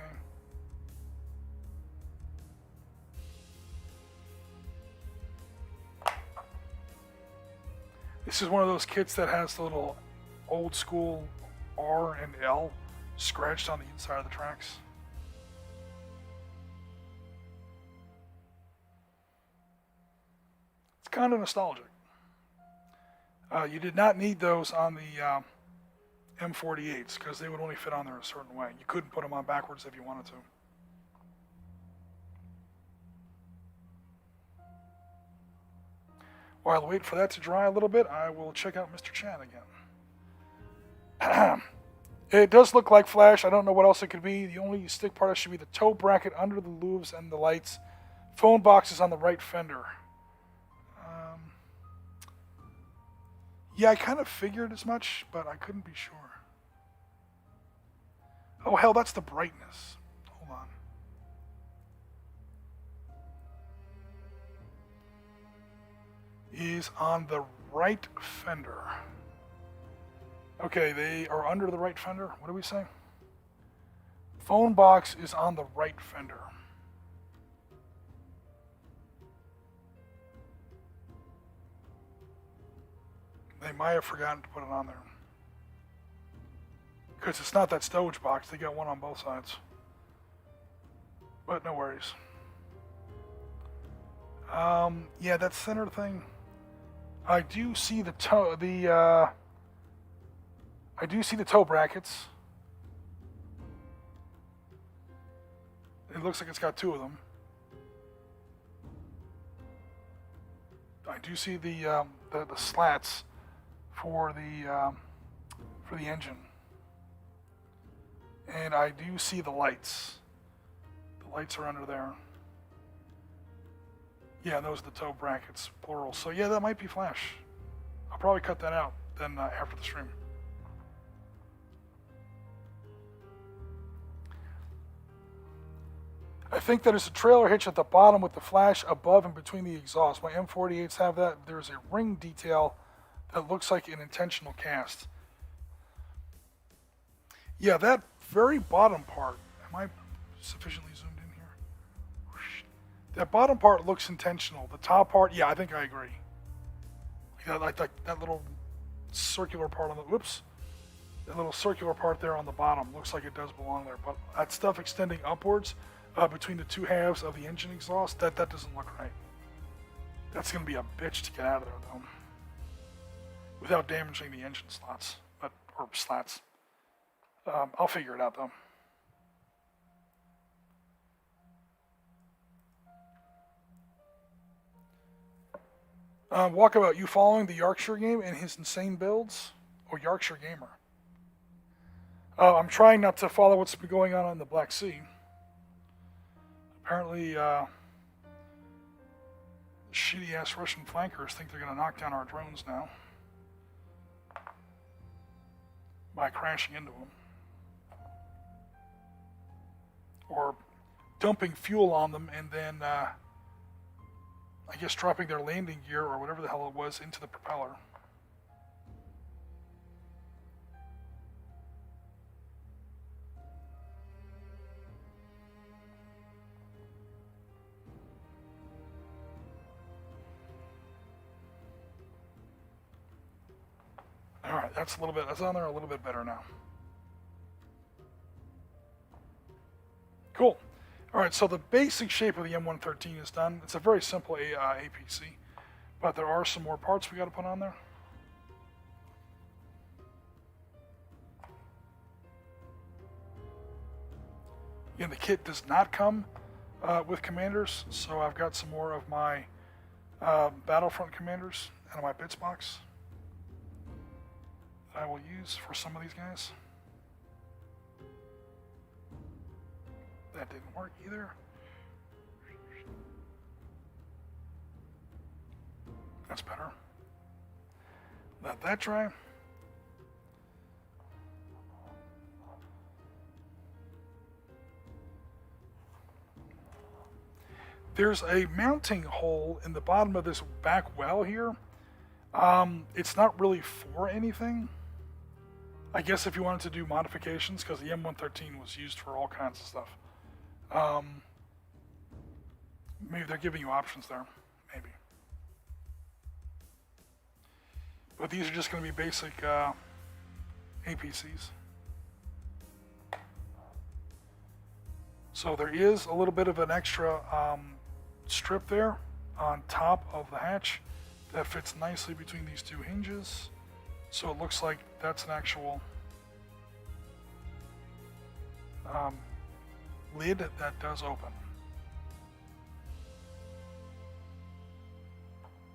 This is one of those kits that has the little old school R and L scratched on the inside of the tracks. It's kind of nostalgic. You did not need those on the M48s because they would only fit on there a certain way. You couldn't put them on backwards if you wanted to. While I wait for that to dry a little bit, I will check out Mr. Chan again. It does look like flash. I don't know what else it could be. The only stick part should be the toe bracket under the loops and the lights. Phone box is on the right fender. Yeah, I kind of figured as much, but I couldn't be sure. Oh, hell, that's the brightness. Hold on. Is on the right fender. Okay, they are under the right fender. What do we say? Phone box is on the right fender. They might have forgotten to put it on there. Because it's not that stowage box. They got one on both sides. But no worries. Yeah, that center thing. I do see the toe. I do see the toe brackets. It looks like it's got two of them. I do see the slats for the engine, and I do see the lights. The lights are under there. Yeah, those are the toe brackets, plural. So yeah, that might be flash. I'll probably cut that out then after the stream. I think that it's a trailer hitch at the bottom with the flash above and between the exhaust. My M48s have that. There's a ring detail that looks like an intentional cast. Yeah, that very bottom part. Am I sufficiently zoomed in here? That bottom part looks intentional. The top part, yeah, I think I agree. Like that little circular part on the, whoops. That little circular part there on the bottom looks like it does belong there. But that stuff extending upwards, between the two halves of the engine exhaust, that doesn't look right. That's going to be a bitch to get out of there, though, without damaging the engine slots, or slats. I'll figure it out, though. Walkabout, you following the Yorkshire game and his insane builds? Or Yorkshire Gamer? I'm trying not to follow what's been going on in the Black Sea. Apparently, shitty-ass Russian flankers think they're going to knock down our drones now by crashing into them. Or dumping fuel on them and then, I guess, dropping their landing gear or whatever the hell it was into the propeller. Alright, that's on there a little bit better now. Cool. Alright, so the basic shape of the M113 is done. It's a very simple APC, but there are some more parts we got to put on there. And the kit does not come with commanders, so I've got some more of my Battlefront commanders out of my bits box that I will use for some of these guys. That didn't work either. That's better. Let that dry. There's a mounting hole in the bottom of this back well here. It's not really for anything. I guess if you wanted to do modifications, because the M113 was used for all kinds of stuff. Maybe they're giving you options there. Maybe. But these are just going to be basic APCs. So there is a little bit of an extra strip there on top of the hatch that fits nicely between these two hinges. So it looks like that's an actual lid that does open.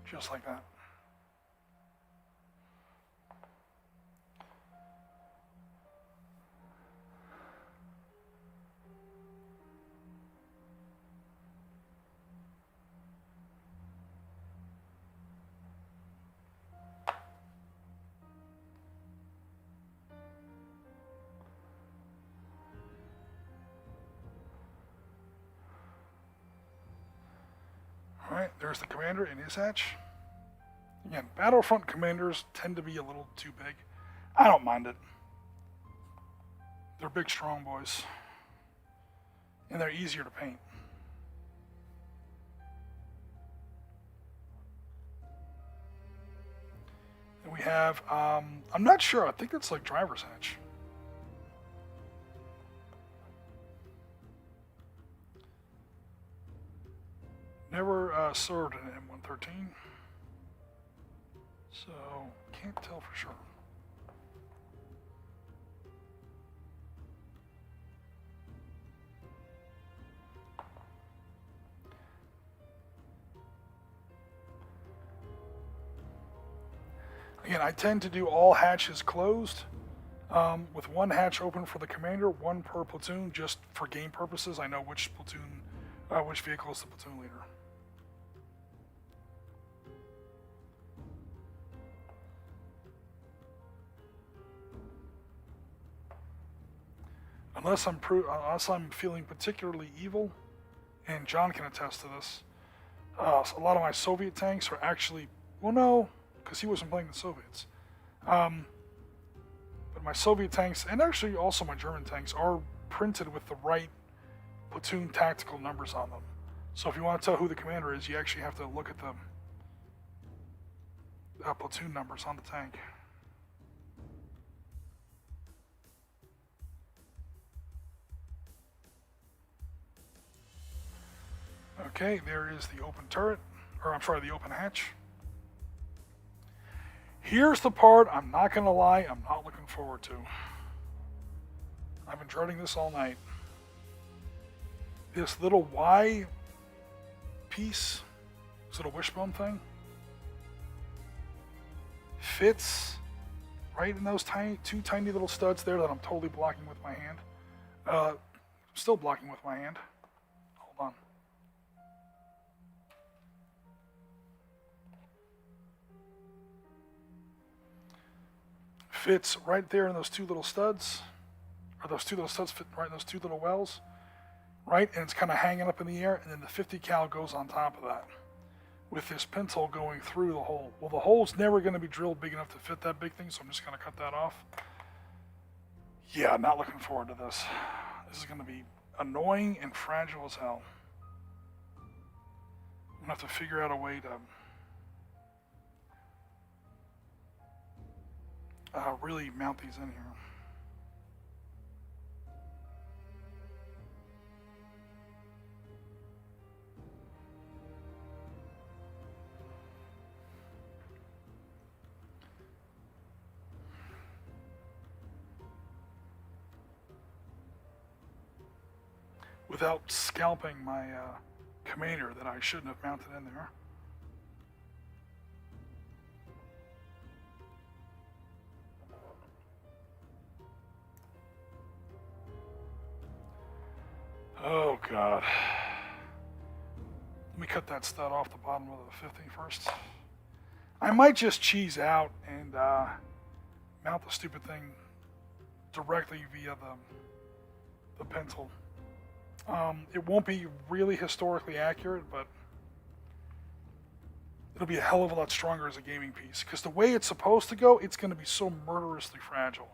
Just like that. Alright, there's the commander in his hatch. Again, Battlefront commanders tend to be a little too big. I don't mind it. They're big, strong boys. And they're easier to paint. And we have, I'm not sure, I think it's like driver's hatch. Never served an M113, so can't tell for sure. Again, I tend to do all hatches closed, with one hatch open for the commander, one per platoon, just for game purposes. I know which platoon, which vehicle is the platoon leader. Unless I'm feeling particularly evil, and John can attest to this, so a lot of my Soviet tanks are actually, well, no, because he wasn't playing the Soviets. But my Soviet tanks, and actually also my German tanks, are printed with the right platoon tactical numbers on them. So if you want to tell who the commander is, you actually have to look at the platoon numbers on the tank. Okay, there is the open turret, or I'm sorry, the open hatch. Here's the part I'm not going to lie, I'm not looking forward to. I've been dreading this all night. This little Y piece, this little wishbone thing, fits right in those two tiny little studs there that I'm totally blocking with my hand. Still blocking with my hand. Hold on. Fits right there in those two little studs, or those two little studs fit right in those two little wells, right? And it's kind of hanging up in the air, and then the 50 cal goes on top of that, with this pintle going through the hole. Well, the hole's never going to be drilled big enough to fit that big thing, so I'm just going to cut that off. Yeah, not looking forward to this. This is going to be annoying and fragile as hell. I'm going to have to figure out a way to really mount these in here. without scalping my commander that I shouldn't have mounted in there. Oh God. Let me cut that stud off the bottom of the 50 first. I might just cheese out and mount the stupid thing directly via the pintle. It won't be really historically accurate, but it'll be a hell of a lot stronger as a gaming piece. Because the way it's supposed to go, it's going to be so murderously fragile.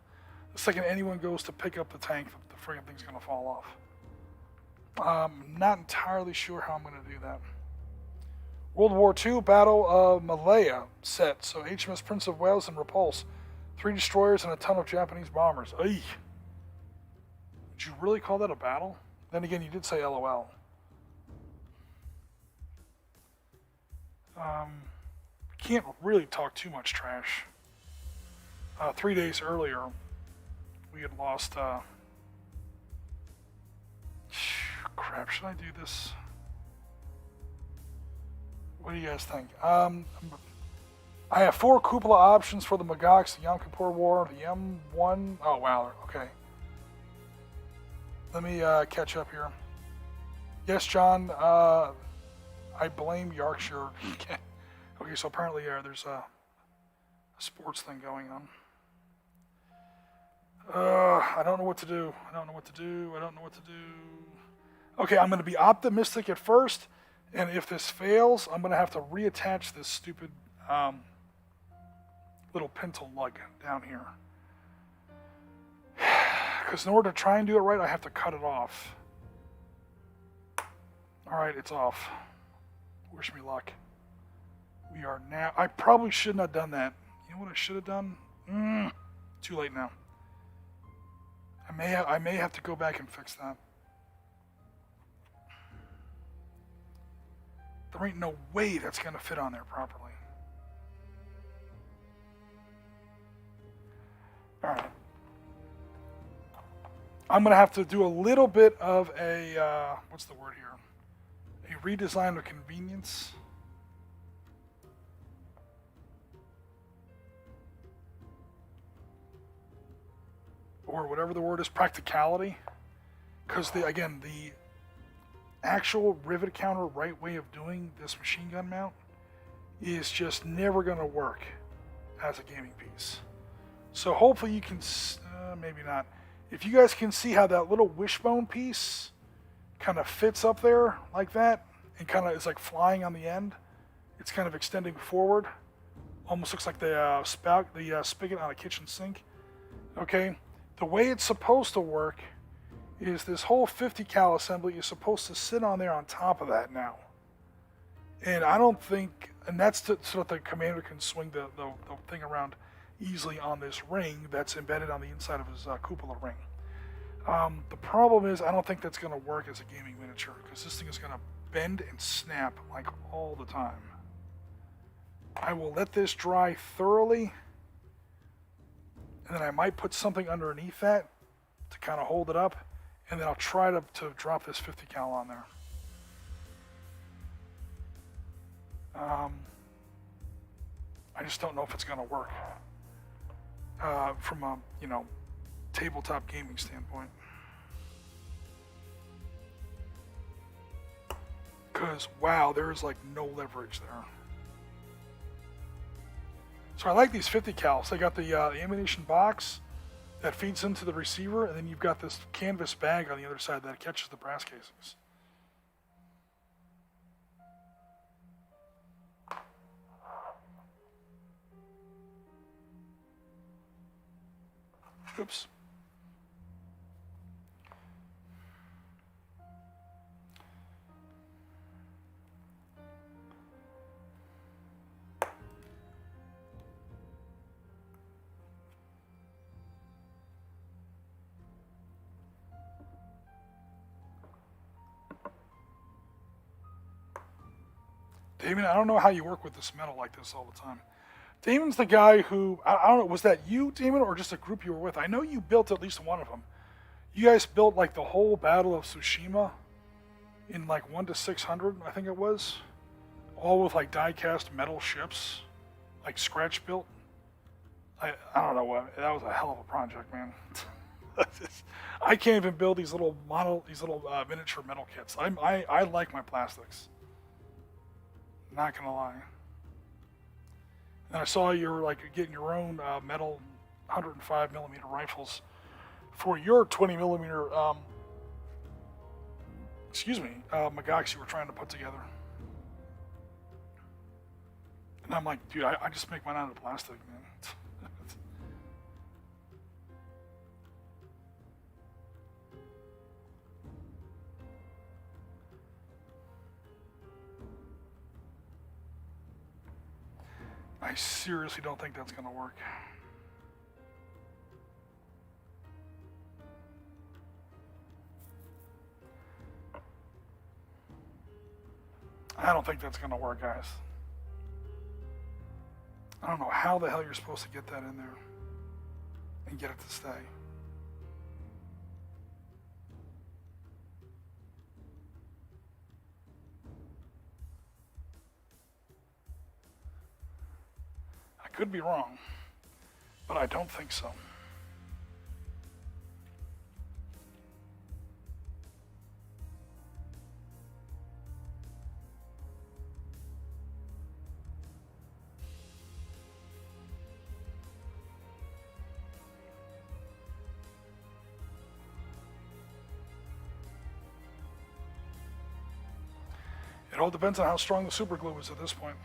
The second anyone goes to pick up the tank, the friggin' thing's going to fall off. Not entirely sure how I'm going to do that. World War II Battle of Malaya set. So HMS Prince of Wales and Repulse. 3 destroyers and a ton of Japanese bombers. Ay. Would you really call that a battle? Then again, you did say LOL. Can't really talk too much trash. 3 days earlier, we had lost... crap, should I do this? What do you guys think? I have 4 cupola options for the Magachs, the Yom Kippur War, the M1... Oh, wow, okay. Let me catch up here. Yes, John, I blame Yorkshire. Okay, so apparently there's a sports thing going on. I don't know what to do. I don't know what to do. Okay, I'm going to be optimistic at first, and if this fails, I'm going to have to reattach this stupid little pintle lug down here. Because in order to try and do it right, I have to cut it off. Alright, it's off. Wish me luck. We are now... I probably shouldn't have done that. You know what I should have done? Too late now. I may have to go back and fix that. There ain't no way that's going to fit on there properly. Alright. I'm going to have to do a little bit of a, what's the word here? A redesign of convenience. Or whatever the word is, practicality. Because, again, the actual rivet counter right way of doing this machine gun mount is just never going to work as a gaming piece. So hopefully you can, maybe not. If you guys can see how that little wishbone piece kind of fits up there like that and kind of is like flying on the end, it's kind of extending forward. Almost looks like the spigot on a kitchen sink. Okay, the way it's supposed to work is this whole 50 cal assembly is supposed to sit on there on top of that now. And I don't think, and that's so that the commander can swing the thing around easily on this ring that's embedded on the inside of his cupola ring. The problem is I don't think that's going to work as a gaming miniature because this thing is going to bend and snap like all the time. I will let this dry thoroughly, and then I might put something underneath that to kind of hold it up, and then I'll try to drop this 50 cal on there. I just don't know if it's going to work from a tabletop gaming standpoint. Because wow, there's like no leverage there. So I like these 50 cals. They got the ammunition box that feeds into the receiver, and then you've got this canvas bag on the other side that catches the brass casings. Oops. Damon, I don't know how you work with this metal like this all the time. Damon's the guy who, I don't know, was that you, Damon, or just a group you were with? I know you built at least one of them. You guys built like the whole Battle of Tsushima in like 1 to 600, I think it was, all with like die-cast metal ships, like scratch built. I don't know what, that was a hell of a project, man. I can't even build these little miniature metal kits. I like my plastics. Not gonna lie. And I saw you were like getting your own metal 105 millimeter rifles for your 20 millimeter Magachs you were trying to put together. And I'm like, dude, I just make mine out of plastic, man. I seriously don't think that's going to work. I don't think that's going to work, guys. I don't know how the hell you're supposed to get that in there and get it to stay. I could be wrong, but I don't think so. It all depends on how strong the super glue is at this point.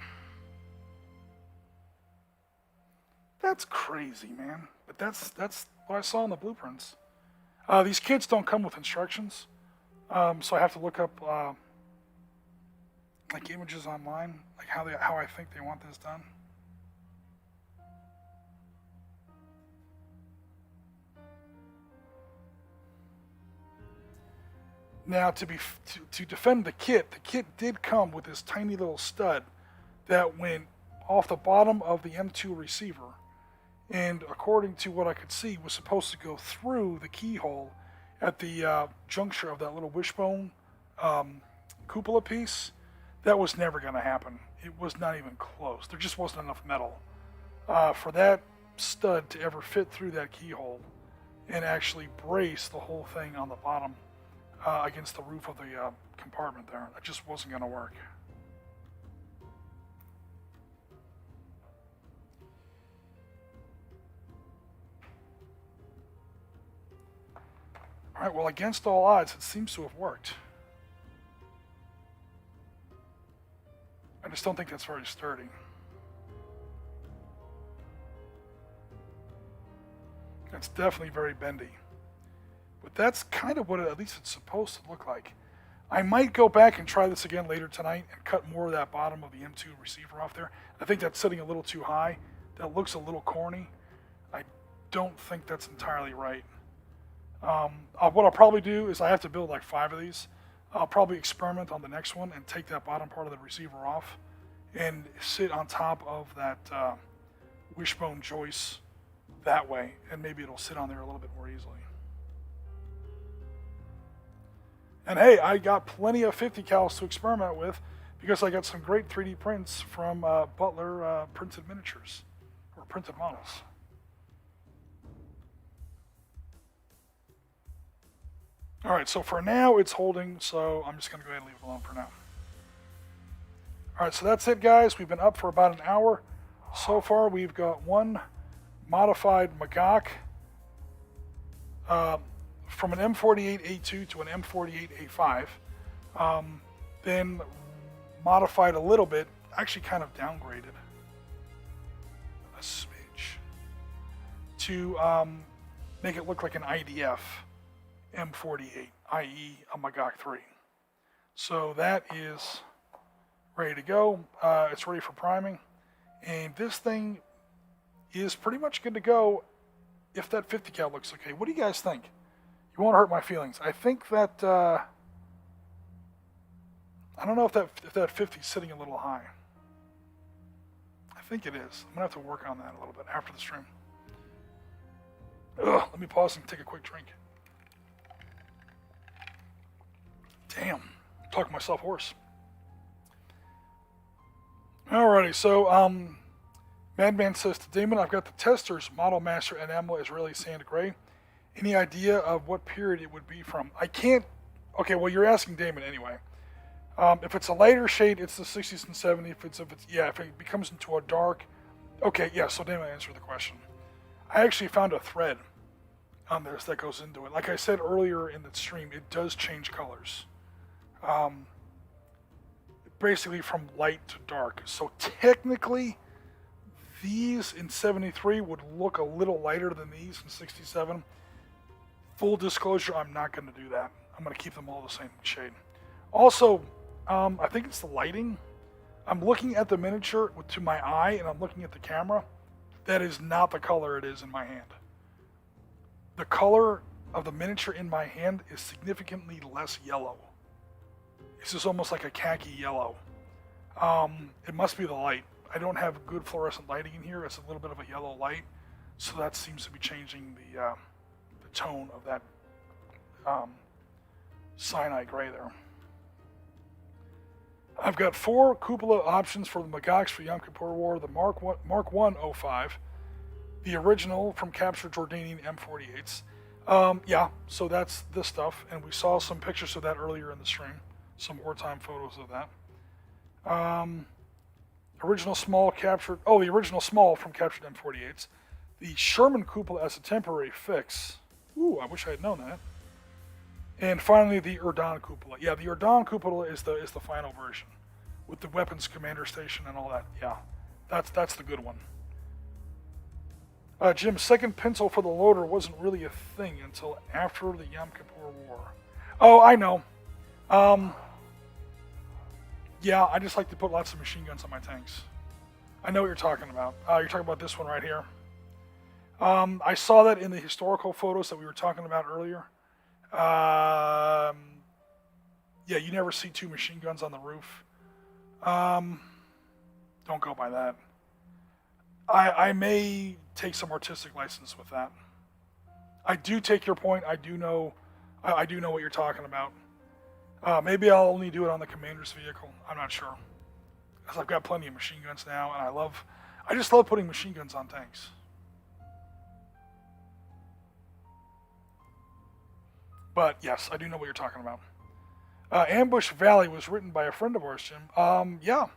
That's crazy, man. But that's what I saw in the blueprints. These kits don't come with instructions, so I have to look up like images online, like how I think they want this done. Now, to defend the kit did come with this tiny little stud that went off the bottom of the M2 receiver, and according to what I could see, was supposed to go through the keyhole at the juncture of that little wishbone cupola piece. That was never going to happen. It was not even close. There just wasn't enough metal for that stud to ever fit through that keyhole and actually brace the whole thing on the bottom against the roof of the compartment there. That just wasn't going to work. All right, well, against all odds, it seems to have worked. I just don't think that's very sturdy. It's definitely very bendy. But that's kind of what at least it's supposed to look like. I might go back and try this again later tonight and cut more of that bottom of the M2 receiver off there. I think that's sitting a little too high. That looks a little corny. I don't think that's entirely right. What I'll probably do is I have to build like 5 of these. I'll probably experiment on the next one and take that bottom part of the receiver off and sit on top of that wishbone joist that way, and maybe it'll sit on there a little bit more easily. And hey, I got plenty of 50 cals to experiment with because I got some great 3D prints from Butler printed miniatures or printed models. All right, so for now it's holding, so I'm just going to go ahead and leave it alone for now. All right, so that's it, guys. We've been up for about an hour. So far, we've got one modified Magach from an M48A2 to an M48A5, then modified a little bit, actually kind of downgraded a smidge to make it look like an IDF M48, i.e. a Magach 3. So that is ready to go. It's ready for priming, and this thing is pretty much good to go if that 50 cal looks okay. What do you guys think? You won't hurt my feelings. I think that I don't know if that 50 is sitting a little high. I think it is. I'm gonna have to work on that a little bit after the stream. Let me pause and take a quick drink. Damn, Talking myself hoarse. Alrighty, so Madman says to Damon, I've got the testers, Model Master and Emma Israeli Sand Gray. Any idea of what period it would be from? I can't. Okay, well, you're asking Damon anyway. If it's a lighter shade, it's the 60s and 70s. If it becomes into a dark, okay, yeah. So Damon answered the question. I actually found a thread on this that goes into it. Like I said earlier in the stream, it does change colors. Basically from light to dark. So technically, these in 73 would look a little lighter than these in 67. Full disclosure, I'm not going to do that. I'm going to keep them all the same shade. Also, I think it's the lighting. I'm looking at the miniature to my eye, and I'm looking at the camera. That is not the color it is in my hand. The color of the miniature in my hand is significantly less yellow. It's just almost like a khaki yellow. It must be the light. I don't have good fluorescent lighting in here. It's a little bit of a yellow light, so that seems to be changing the tone of that cyanide gray there. I've got 4 cupola options for the Magachs for Yom Kippur War. The Mark 105, the original from captured Jordanian M48s. Yeah, so that's this stuff, and we saw some pictures of that earlier in the stream. Some wartime photos of that. Original small captured. Oh, the original small from captured M48s. The Sherman cupola as a temporary fix. Ooh, I wish I had known that. And finally, the Erdan cupola. Yeah, the Erdan cupola is the final version, with the weapons commander station and all that. Yeah, that's the good one. Jim, second pencil for the loader wasn't really a thing until after the Yom Kippur War. Oh, I know. Yeah, I just like to put lots of machine guns on my tanks. I know what you're talking about. You're talking about this one right here. I saw that in the historical photos that we were talking about earlier. Yeah, you never see 2 machine guns on the roof. Don't go by that. I may take some artistic license with that. I do take your point. I do know what you're talking about. Maybe I'll only do it on the commander's vehicle. I'm not sure. Because I've got plenty of machine guns now, and I just love putting machine guns on tanks. But yes, I do know what you're talking about. Ambush Valley was written by a friend of ours, Jim. Yeah.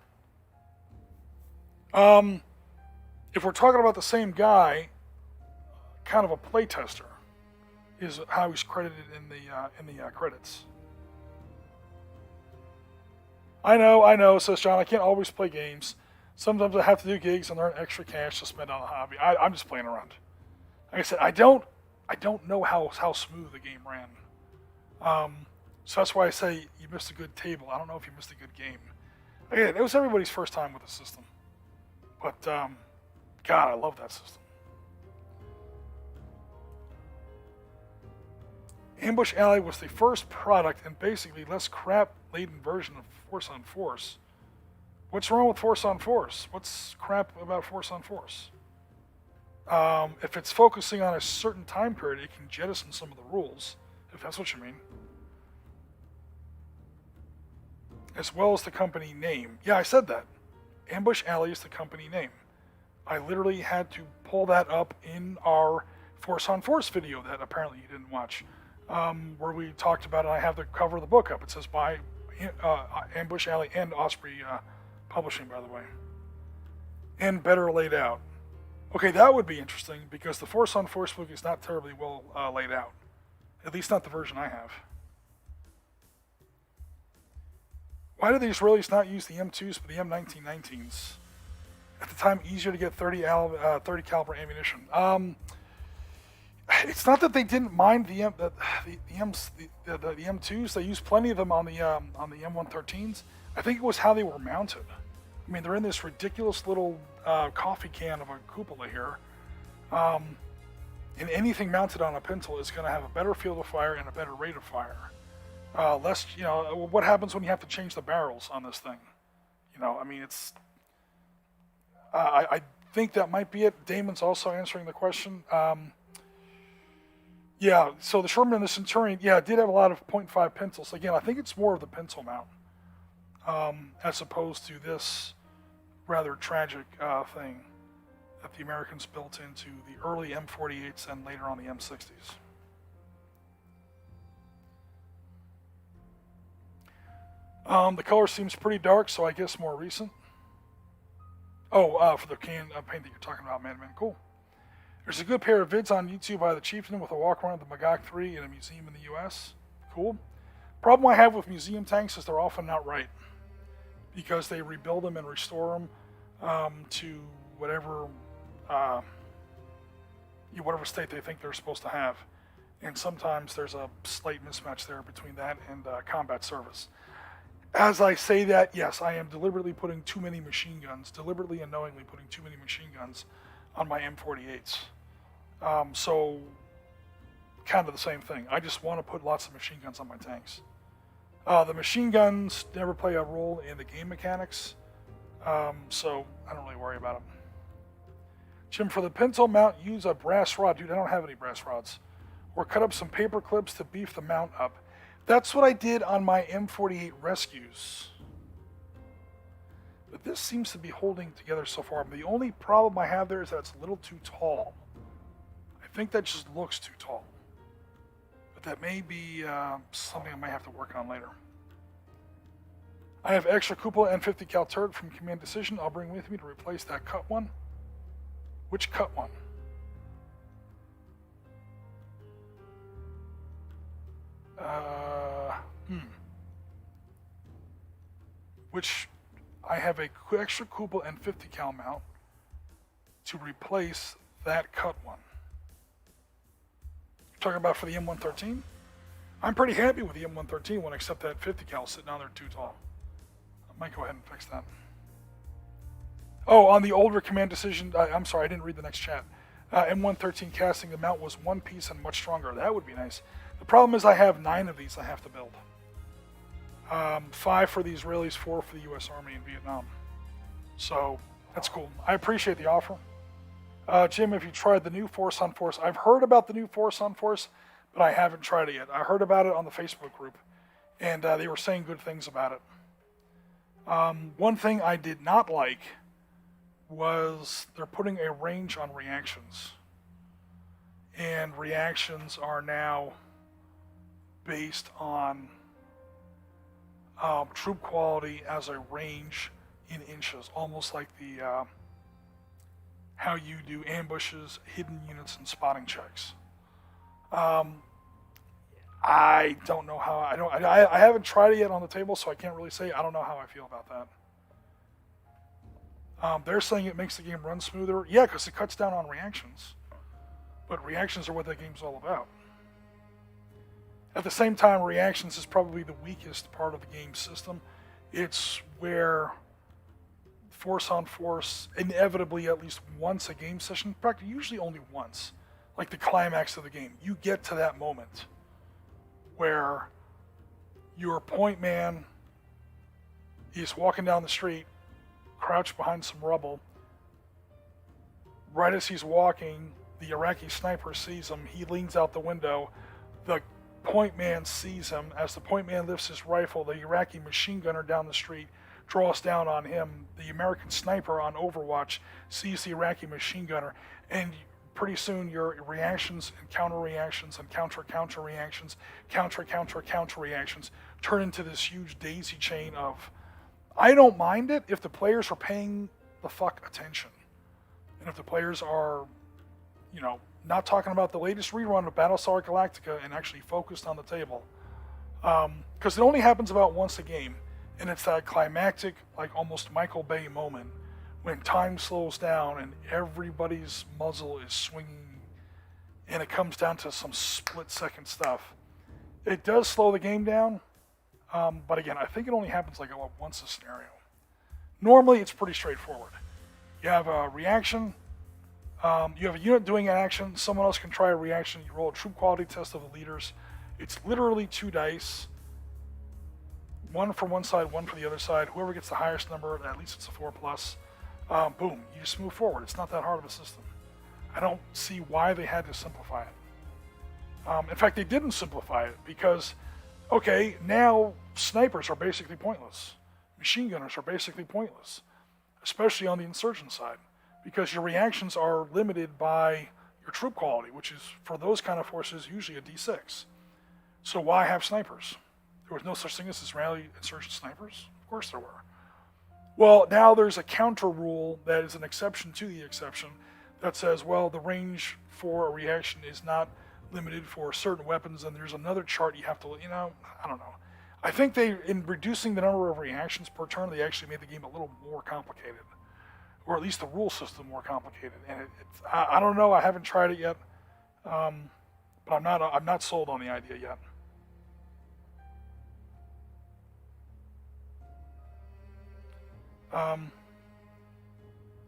If we're talking about the same guy, kind of a playtester is how he's credited in the credits. I know, says John. I can't always play games. Sometimes I have to do gigs and earn extra cash to spend on a hobby. I'm just playing around. Like I said, I don't know how smooth the game ran. So that's why I say you missed a good table. I don't know if you missed a good game. Again, it was everybody's first time with the system. But, God, I love that system. Ambush Alley was the first product and basically less crap-laden version of Force on Force. What's wrong with Force on Force? What's crap about Force on Force? If it's focusing on a certain time period, it can jettison some of the rules, if that's what you mean. As well as the company name. Yeah, I said that. Ambush Alley is the company name. I literally had to pull that up in our Force on Force video that apparently you didn't watch. Where we talked about it. I have the cover of the book up. It says by Ambush Alley and Osprey Publishing, by the way. And better laid out. Okay, that would be interesting because the Force on Force book is not terribly well laid out. At least not the version I have. Why did the Israelis not use the M2s but the M1919s? At the time, easier to get 30 caliber ammunition. It's not that they didn't mind the M2s. They used plenty of them on the M113s. I think it was how they were mounted. I mean, they're in this ridiculous little coffee can of a cupola here. And anything mounted on a pintle is going to have a better field of fire and a better rate of fire. Less, what happens when you have to change the barrels on this thing? I mean, it's. I think that might be it. Damon's also answering the question. Yeah, so the Sherman and the Centurion, yeah, it did have a lot of .5 pencils. Again, I think it's more of the pencil mount, as opposed to this rather tragic thing that the Americans built into the early M48s and later on the M60s. The color seems pretty dark, so I guess more recent. Oh, for the paint that you're talking about, man. Cool. There's a good pair of vids on YouTube by the Chieftain with a walk around the Magach 3 in a museum in the US. Cool. Problem I have with museum tanks is they're often not right, because they rebuild them and restore them to whatever whatever state they think they're supposed to have. And sometimes there's a slight mismatch there between that and combat service. As I say that, yes, I am deliberately putting too many machine guns, deliberately and knowingly putting too many machine guns on my M48s. So, kind of the same thing. I just want to put lots of machine guns on my tanks. The machine guns never play a role in the game mechanics, so I don't really worry about them. Jim, for the pintle mount, use a brass rod. Dude, I don't have any brass rods. Or cut up some paper clips to beef the mount up. That's what I did on my M48 rescues. But this seems to be holding together so far. The only problem I have there is that it's a little too tall. I think that just looks too tall. But that may be something I might have to work on later. I have extra cupola and 50 cal turret from Command Decision I'll bring with me to replace that cut one. Which cut one? Which I have a extra cupola and 50 cal mount to replace that cut one. You're talking about for the M113? I'm pretty happy with the M113 one, except that 50 cal sitting down there too tall. I might go ahead and fix that. Oh, on the older Command Decision, I'm sorry, I didn't read the next chat. M113 casting, the mount was one piece and much stronger. That would be nice. The problem is I have 9 of these I have to build. 5 for the Israelis, 4 for the U.S. Army in Vietnam. So, that's cool. I appreciate the offer. Jim, have you tried the new Force on Force? I've heard about the new Force on Force, but I haven't tried it yet. I heard about it on the Facebook group, and they were saying good things about it. One thing I did not like was they're putting a range on reactions. And reactions are now based on troop quality as a range in inches, almost like the how you do ambushes, hidden units, and spotting checks. I don't know how I haven't tried it yet on the table, so I can't really say. I don't know how I feel about that. They're saying it makes the game run smoother. Yeah, because it cuts down on reactions. But reactions are what that game's all about. At the same time, reactions is probably the weakest part of the game system. It's where Force on Force, inevitably at least once a game session, practically usually only once, like the climax of the game, you get to that moment where your point man is walking down the street, crouched behind some rubble. Right as he's walking, the Iraqi sniper sees him. He leans out the window. The point man sees him. As the point man lifts his rifle, the Iraqi machine gunner down the street draws down on him. The American sniper on Overwatch sees the Iraqi machine gunner, and pretty soon your reactions and counter reactions and counter reactions, counter reactions turn into this huge daisy chain of, I don't mind it if the players are paying the fuck attention. And if the players are, not talking about the latest rerun of Battlestar Galactica and actually focused on the table. Because it only happens about once a game. And it's that climactic, like almost Michael Bay moment when time slows down and everybody's muzzle is swinging and it comes down to some split-second stuff. It does slow the game down, but again, I think it only happens like once a scenario. Normally, it's pretty straightforward. You have a reaction, you have a unit doing an action, someone else can try a reaction, you roll a troop quality test of the leaders. It's literally 2 dice, one for one side, one for the other side. Whoever gets the highest number, at least it's a 4+. Boom, you just move forward. It's not that hard of a system. I don't see why they had to simplify it. In fact, they didn't simplify it because, okay, now snipers are basically pointless. Machine gunners are basically pointless, especially on the insurgent side, because your reactions are limited by your troop quality, which is, for those kind of forces, usually a D6. So why have snipers? There was no such thing as Israeli insurgent snipers? Of course there were. Well, now there's a counter rule that is an exception to the exception that says, well, the range for a reaction is not limited for certain weapons, and there's another chart you have to, I don't know. I think in reducing the number of reactions per turn, they actually made the game a little more complicated, or at least the rule system more complicated. And I don't know. I haven't tried it yet, but I'm not sold on the idea yet.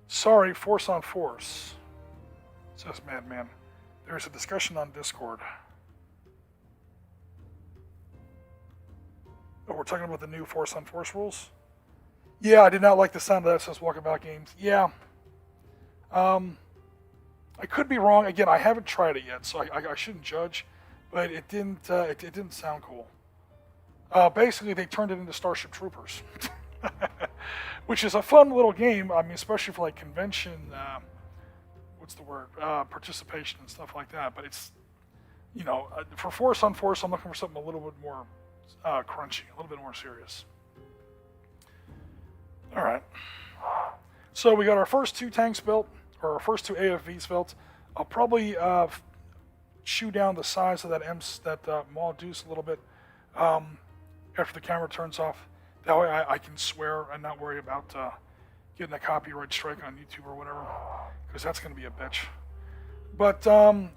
Sorry, force on force, says Madman. There's a discussion on Discord. Oh, we're talking about the new force on force rules? Yeah, I did not like the sound of that, says Walkabout Games. Yeah. I could be wrong. Again, I haven't tried it yet, so I shouldn't judge, but it didn't sound cool. Basically, they turned it into Starship Troopers, which is a fun little game. I mean, especially for like convention, participation and stuff like that. But it's, for force on force, I'm looking for something a little bit more crunchy, a little bit more serious. All right. So we got our first 2 tanks built, or our first 2 AFVs built. I'll probably chew down the size of that Maul Deuce a little bit after the camera turns off. That way I can swear and not worry about getting a copyright strike on YouTube or whatever, because that's going to be a bitch. But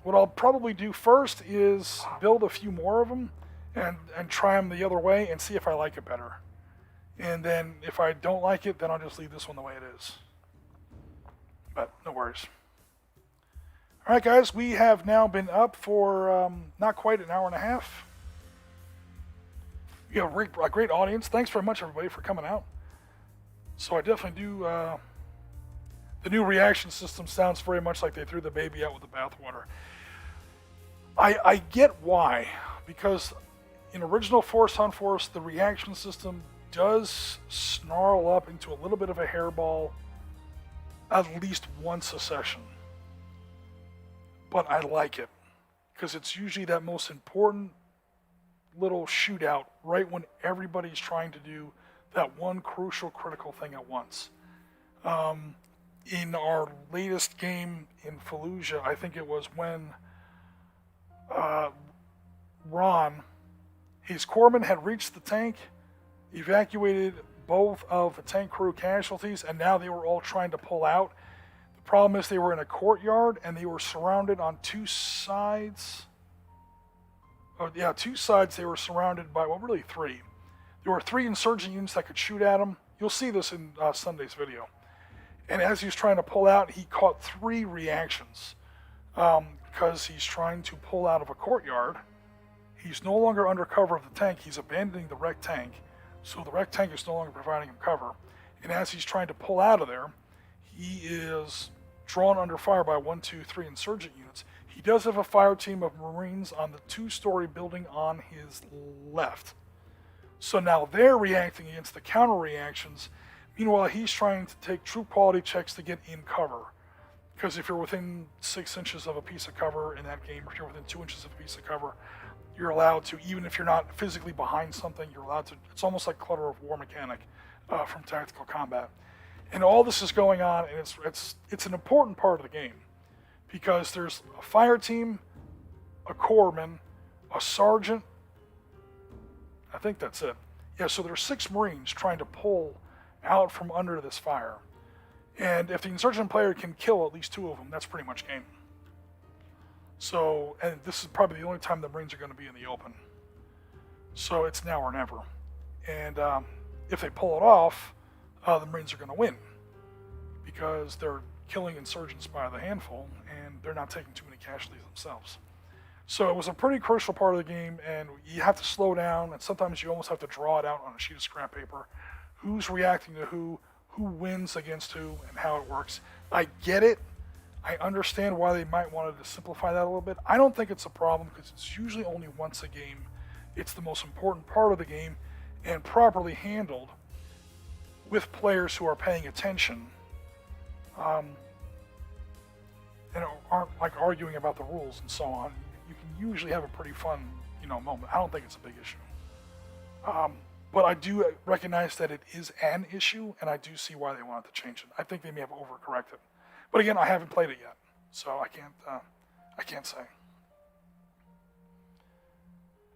what I'll probably do first is build a few more of them and try them the other way and see if I like it better. And then if I don't like it, then I'll just leave this one the way it is. But no worries. All right, guys, we have now been up for not quite an hour and a half. We have a great audience. Thanks very much, everybody, for coming out. So I definitely do. The new reaction system sounds very much like they threw the baby out with the bathwater. I get why, because in original Force on Force, the reaction system does snarl up into a little bit of a hairball at least once a session. But I like it, because it's usually that most important little shootout right when everybody's trying to do that one crucial, critical thing at once. In our latest game in Fallujah, I think it was when Ron, his corpsman had reached the tank, evacuated both of the tank crew casualties, and now they were all trying to pull out. The problem is they were in a courtyard, and they were surrounded on 2 sides. Oh, yeah, 2 sides they were surrounded by, well, really 3. There were 3 insurgent units that could shoot at him. You'll see this in Sunday's video. And as he was trying to pull out, he caught 3 reactions because he's trying to pull out of a courtyard. He's no longer under cover of the tank. He's abandoning the wrecked tank. So the wrecked tank is no longer providing him cover. And as he's trying to pull out of there, he is drawn under fire by 1, 2, 3 insurgent units. He does have a fire team of Marines on the 2-story building on his left. So now they're reacting against the counter reactions. Meanwhile, he's trying to take troop quality checks to get in cover. Because if you're within 6 inches of a piece of cover in that game, or if you're within 2 inches of a piece of cover, you're allowed to, even if you're not physically behind something, you're allowed to. It's almost like Clutter of War mechanic from Tactical Combat. And all this is going on, and it's an important part of the game. Because there's a fire team, a corpsman, a sergeant. I think that's it. Yeah, so there's 6 Marines trying to pull out from under this fire. And if the insurgent player can kill at least 2 of them, that's pretty much game. So, and this is probably the only time the Marines are going to be in the open. So it's now or never. And if they pull it off, the Marines are going to win. Because they're killing insurgents by the handful, and they're not taking too many casualties themselves. So it was a pretty crucial part of the game, and you have to slow down, and sometimes you almost have to draw it out on a sheet of scrap paper. Who's reacting to who wins against who, and how it works. I get it. I understand why they might want to simplify that a little bit. I don't think it's a problem because it's usually only once a game. It's the most important part of the game, and properly handled with players who are paying attention and aren't like arguing about the rules and so on. You can usually have a pretty fun, moment. I don't think it's a big issue. But I do recognize that it is an issue, and I do see why they wanted to change it. I think they may have overcorrected. But again, I haven't played it yet, so I can't say.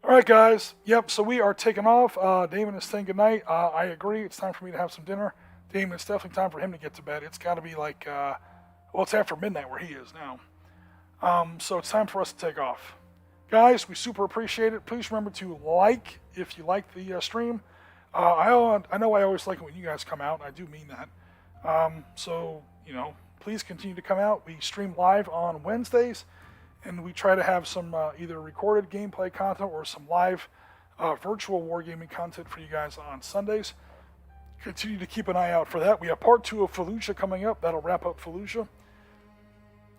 All right, guys. Yep. So we are taking off. Damon is saying goodnight. I agree. It's time for me to have some dinner. Damon, it's definitely time for him to get to bed. It's got to be like, it's after midnight where he is now. So it's time for us to take off. Guys, we super appreciate it. Please remember to like if you like the stream. I know I always like it when you guys come out. I do mean that. So, please continue to come out. We stream live on Wednesdays, and we try to have some either recorded gameplay content or some live virtual wargaming content for you guys on Sundays. Continue to keep an eye out for that. We have part 2 of Fallujah coming up. That'll wrap up Fallujah.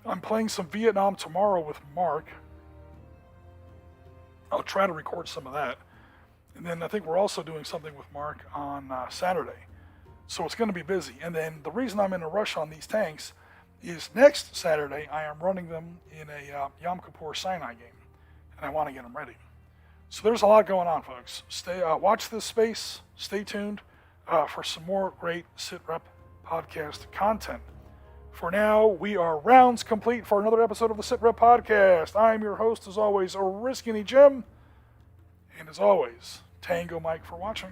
I'm playing some Vietnam tomorrow with Mark. I'll try to record some of that. And then I think we're also doing something with Mark on Saturday. So it's going to be busy. And then the reason I'm in a rush on these tanks is next Saturday I am running them in a Yom Kippur Sinai game. And I want to get them ready. So there's a lot going on, folks. Watch this space. Stay tuned for some more great Sitrep podcast content. For now, we are rounds complete for another episode of the Sitrep podcast. I'm your host, as always, Oriskany Jim. And as always, Tango Mike for watching.